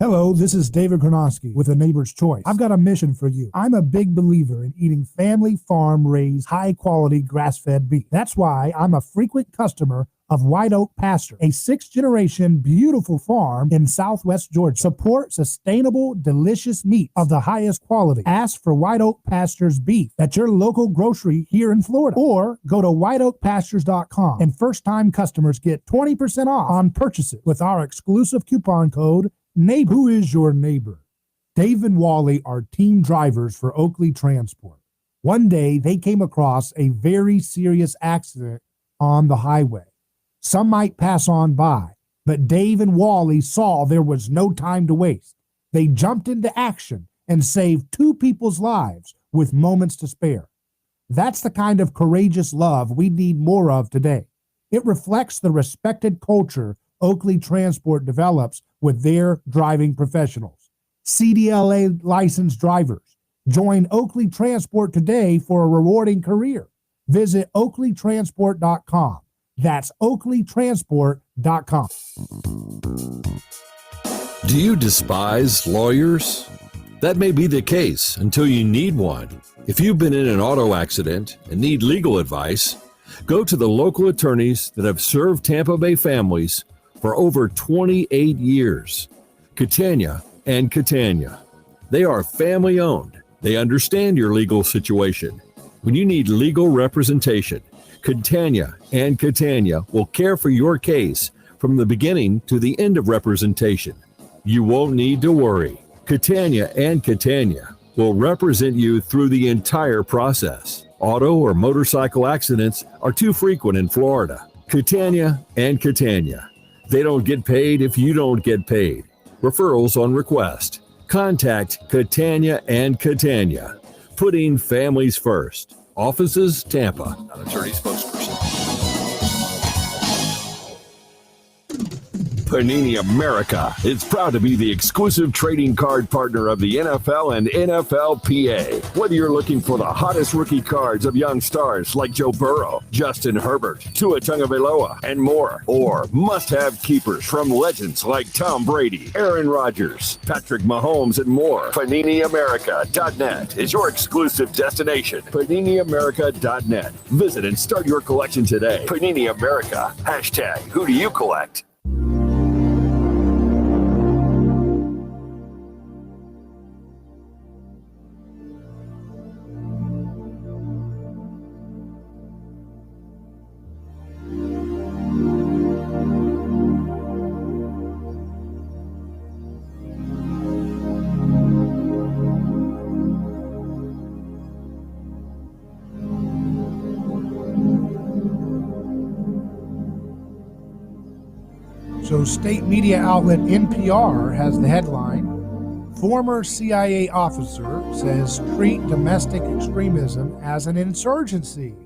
Hello, this is David Gornoski with A Neighbor's Choice. I've got a mission for you. I'm a big believer in eating family farm-raised, high-quality, grass-fed beef. That's why I'm a frequent customer of White Oak Pasture, a sixth-generation beautiful farm in southwest Georgia. Support sustainable, delicious meat of the highest quality. Ask for White Oak Pasture's beef at your local grocery here in Florida, or go to whiteoakpastures.com, and first-time customers get 20% off on purchases with our exclusive coupon code NEIGHBOR. Who is your neighbor? Dave and Wally are team drivers for Oakley Transport. One day, they came across a very serious accident on the highway. Some might pass on by, but Dave and Wally saw there was no time to waste. They jumped into action and saved two people's lives with moments to spare. That's the kind of courageous love we need more of today. It reflects the respected culture Oakley Transport develops with their driving professionals. CDLA licensed drivers. Join Oakley Transport today for a rewarding career. Visit oakleytransport.com. That's oakleytransport.com. Do you despise lawyers? That may be the case until you need one. If you've been in an auto accident and need legal advice, go to the local attorneys that have served Tampa Bay families for over 28 years. Catania and Catania. They are family owned. They understand your legal situation. When you need legal representation, Catania and Catania will care for your case from the beginning to the end of representation. You won't need to worry. Catania and Catania will represent you through the entire process. Auto or motorcycle accidents are too frequent in Florida. Catania and Catania. They don't get paid if you don't get paid. Referrals on request. Contact Catania and Catania. Putting families first. Offices, Tampa. An attorney spokesperson. Panini America is proud to be the exclusive trading card partner of the NFL and NFLPA. Whether you're looking for the hottest rookie cards of young stars like Joe Burrow, Justin Herbert, Tua Tagovailoa, and more, or must-have keepers from legends like Tom Brady, Aaron Rodgers, Patrick Mahomes, and more, PaniniAmerica.net is your exclusive destination. PaniniAmerica.net. Visit and start your collection today. Panini America. Hashtag who do you collect? So state media outlet NPR has the headline, former CIA officer says treat domestic extremism as an insurgency.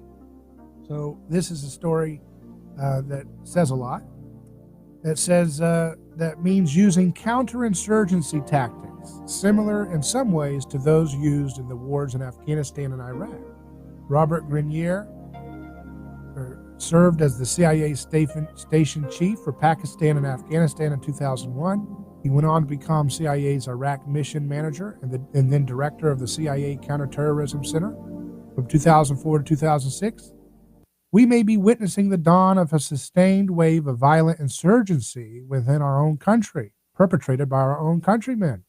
So this is a story that says a lot. It says that means using counterinsurgency tactics, similar in some ways to those used in the wars in Afghanistan and Iraq. Robert Grenier served as the CIA station chief for Pakistan and Afghanistan in 2001. He went on to become CIA's Iraq mission manager and then director of the CIA Counterterrorism Center from 2004 to 2006. We may be witnessing the dawn of a sustained wave of violent insurgency within our own country, perpetrated by our own countrymen.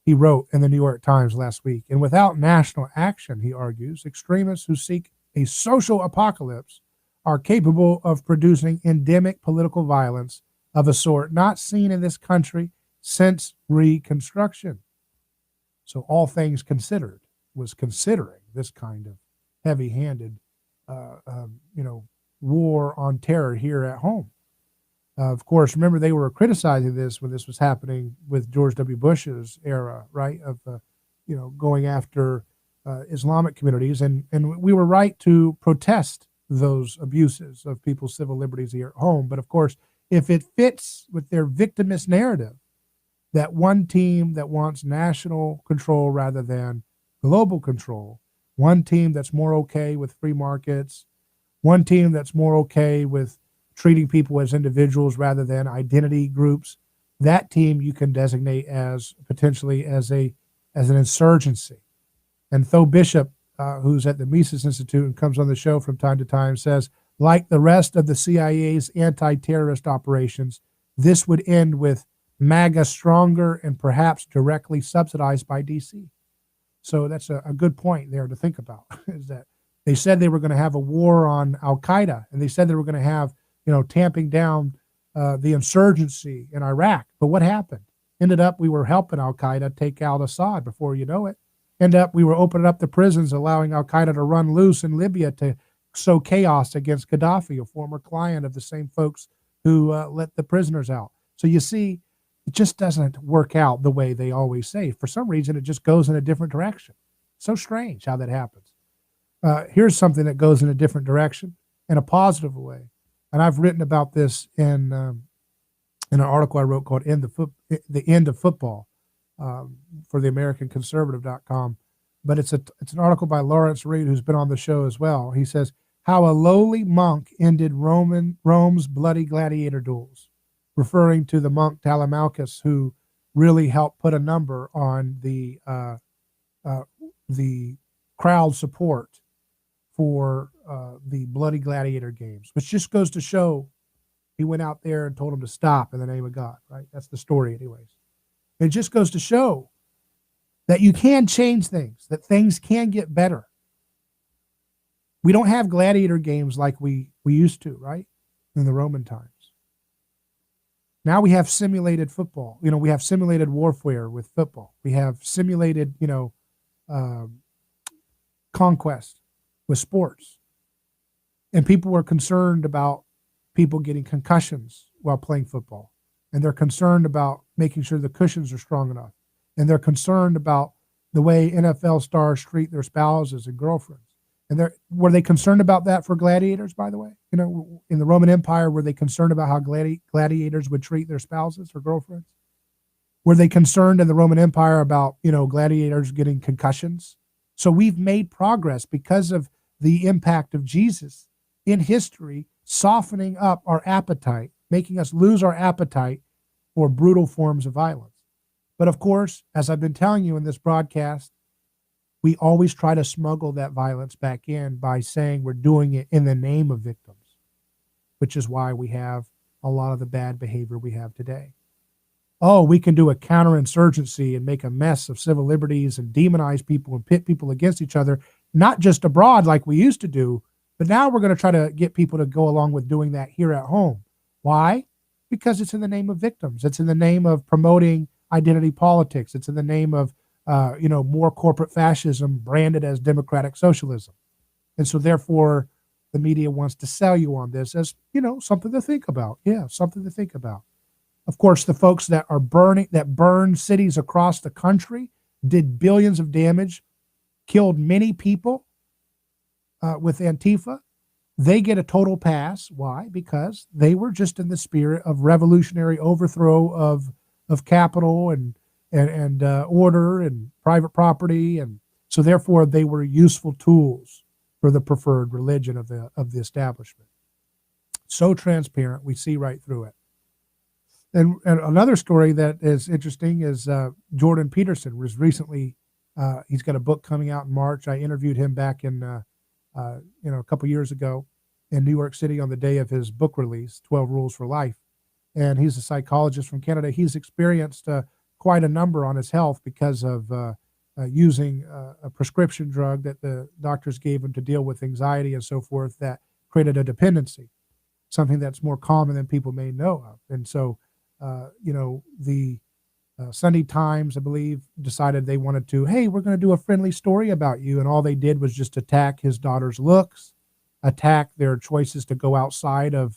he wrote in the New York Times last week. And without national action, he argues, extremists who seek a social apocalypse are capable of producing endemic political violence of a sort not seen in this country since Reconstruction. So all things considered, was considering this kind of heavy-handed, war on terror here at home. Of course, remember they were criticizing this when this was happening with George W. Bush's era, right, of going after Islamic communities, and we were right to protest those abuses of people's civil liberties here at home. But of course, if it fits with their victimist narrative, that one team that wants national control rather than global control, one team that's more okay with free markets, one team that's more okay with treating people as individuals rather than identity groups, that team you can designate as potentially as an insurgency. And Tho Bishop, who's at the Mises Institute and comes on the show from time to time, says, like the rest of the CIA's anti-terrorist operations, this would end with MAGA stronger and perhaps directly subsidized by DC. So that's a good point there to think about, is that they said they were going to have a war on Al-Qaeda, and they said they were going to have, tamping down the insurgency in Iraq. But what happened? Ended up we were helping Al-Qaeda take out Assad before you know it. Ended up we were opening up the prisons, allowing Al-Qaeda to run loose in Libya to sow chaos against Gaddafi, a former client of the same folks who let the prisoners out. So you see, it just doesn't work out the way they always say. For some reason, it just goes in a different direction. So strange how that happens. Here's something that goes in a different direction in a positive way. And I've written about this in an article I wrote called The End of Football for the AmericanConservative.com. But it's an article by Lawrence Reed, who's been on the show as well. He says, how a lowly monk ended Rome's bloody gladiator duels, referring to the monk Telemachus, who really helped put a number on the crowd support for the bloody gladiator games, which just goes to show he went out there and told them to stop in the name of God, right? That's the story anyways. It just goes to show that you can change things, that things can get better. We don't have gladiator games like we used to, right? In the Roman times. Now we have simulated football. We have simulated warfare with football. We have simulated, conquest with sports. And people are concerned about people getting concussions while playing football. And they're concerned about making sure the cushions are strong enough. And they're concerned about the way NFL stars treat their spouses and girlfriends. And were they concerned about that for gladiators, by the way? In the Roman Empire, were they concerned about how gladiators would treat their spouses or girlfriends? Were they concerned in the Roman Empire about, gladiators getting concussions? So we've made progress because of the impact of Jesus in history, softening up our appetite, making us lose our appetite for brutal forms of violence. But of course, as I've been telling you in this broadcast, we always try to smuggle that violence back in by saying we're doing it in the name of victims, which is why we have a lot of the bad behavior we have today. Oh, we can do a counterinsurgency and make a mess of civil liberties and demonize people and pit people against each other, not just abroad like we used to do, but now we're going to try to get people to go along with doing that here at home. Why? Because it's in the name of victims. It's in the name of promoting identity politics. It's in the name of more corporate fascism branded as democratic socialism. And so therefore the media wants to sell you on this as, something to think about. Yeah, something to think about. Of course, the folks that burn cities across the country, did billions of damage, killed many people with Antifa, they get a total pass. Why? Because they were just in the spirit of revolutionary overthrow of capital and order and private property, and so therefore they were useful tools for the preferred religion of the establishment. So transparent, we see right through it. And another story that is interesting is Jordan Peterson was recently. He's got a book coming out in March. I interviewed him back in a couple years ago in New York City on the day of his book release, 12 Rules for Life. And he's a psychologist from Canada. He's experienced quite a number on his health because of using a prescription drug that the doctors gave him to deal with anxiety and so forth that created a dependency, something that's more common than people may know of. And so, the Sunday Times, I believe, decided they wanted to, hey, we're going to do a friendly story about you. And all they did was just attack his daughter's looks, attack their choices to go outside of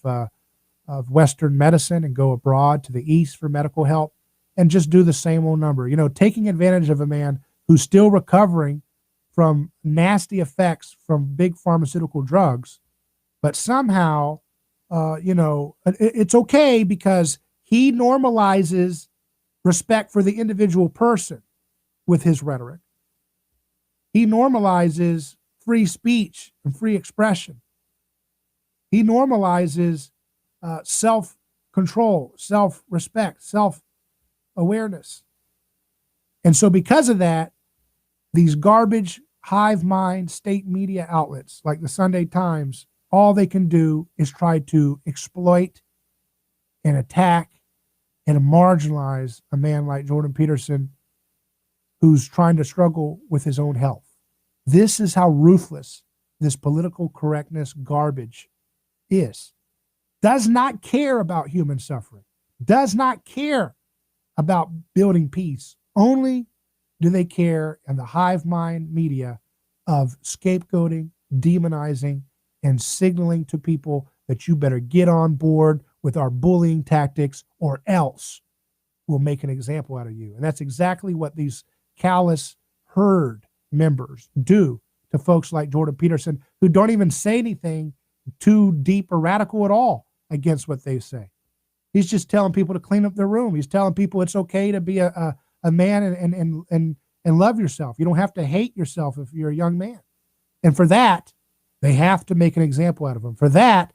Western medicine and go abroad to the East for medical help, and just do the same old number, taking advantage of a man who's still recovering from nasty effects from big pharmaceutical drugs. But somehow, it's okay because he normalizes respect for the individual person with his rhetoric. He normalizes free speech and free expression. He normalizes self-control, self-respect, self-awareness. And so because of that, these garbage hive mind state media outlets like the Sunday Times, all they can do is try to exploit and attack and marginalize a man like Jordan Peterson, who's trying to struggle with his own health. This is how ruthless this political correctness garbage is. Does not care about human suffering, does not care about building peace. Only do they care in the hive mind media of scapegoating, demonizing, and signaling to people that you better get on board with our bullying tactics or else we'll make an example out of you. And that's exactly what these callous herd members do to folks like Jordan Peterson, who don't even say anything too deep or radical at all against what they say. He's just telling people to clean up their room. He's telling people it's okay to be a man and love yourself. You don't have to hate yourself if you're a young man. And for that, they have to make an example out of him. For that,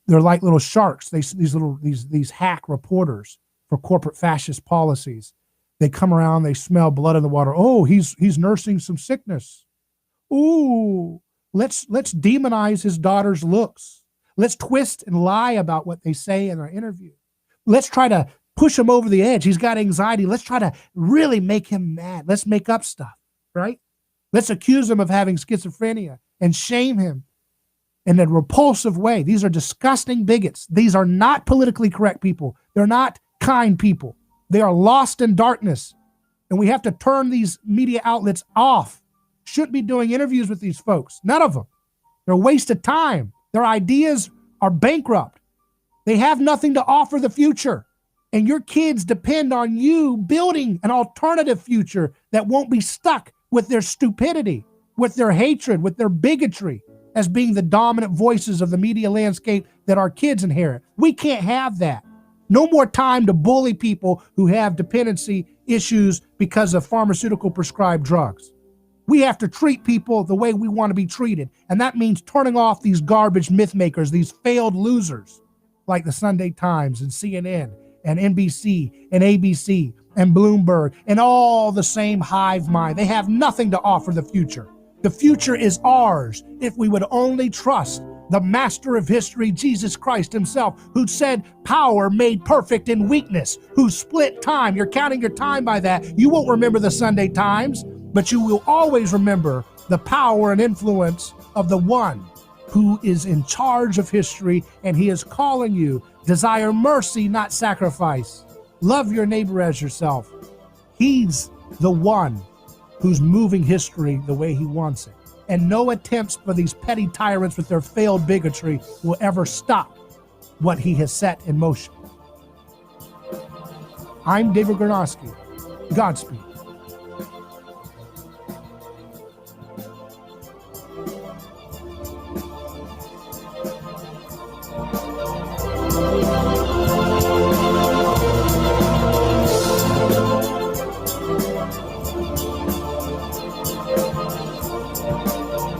they're like little sharks. These hack reporters for corporate fascist policies. They come around, they smell blood in the water. Oh, he's nursing some sickness. Ooh, let's demonize his daughter's looks. Let's twist and lie about what they say in our interview. Let's try to push him over the edge. He's got anxiety. Let's try to really make him mad. Let's make up stuff, right? Let's accuse him of having schizophrenia and shame him in a repulsive way. These are disgusting bigots. These are not politically correct people. They're not kind people. They are lost in darkness. And we have to turn these media outlets off. Shouldn't be doing interviews with these folks. None of them. They're a waste of time. Their ideas are bankrupt. They have nothing to offer the future. And your kids depend on you building an alternative future that won't be stuck with their stupidity, with their hatred, with their bigotry as being the dominant voices of the media landscape that our kids inherit. We can't have that. No more time to bully people who have dependency issues because of pharmaceutical prescribed drugs. We have to treat people the way we want to be treated. And that means turning off these garbage myth makers, these failed losers like the Sunday Times and CNN and NBC and ABC and Bloomberg and all the same hive mind. They have nothing to offer the future. The future is ours if we would only trust the master of history, Jesus Christ himself, who said power made perfect in weakness, who split time. You're counting your time by that. You won't remember the Sunday Times, but you will always remember the power and influence of the one who is in charge of history, and he is calling you. Desire mercy, not sacrifice. Love your neighbor as yourself. He's the one who's moving history the way he wants it. And no attempts for these petty tyrants with their failed bigotry will ever stop what he has set in motion. I'm David Gornoski. Godspeed.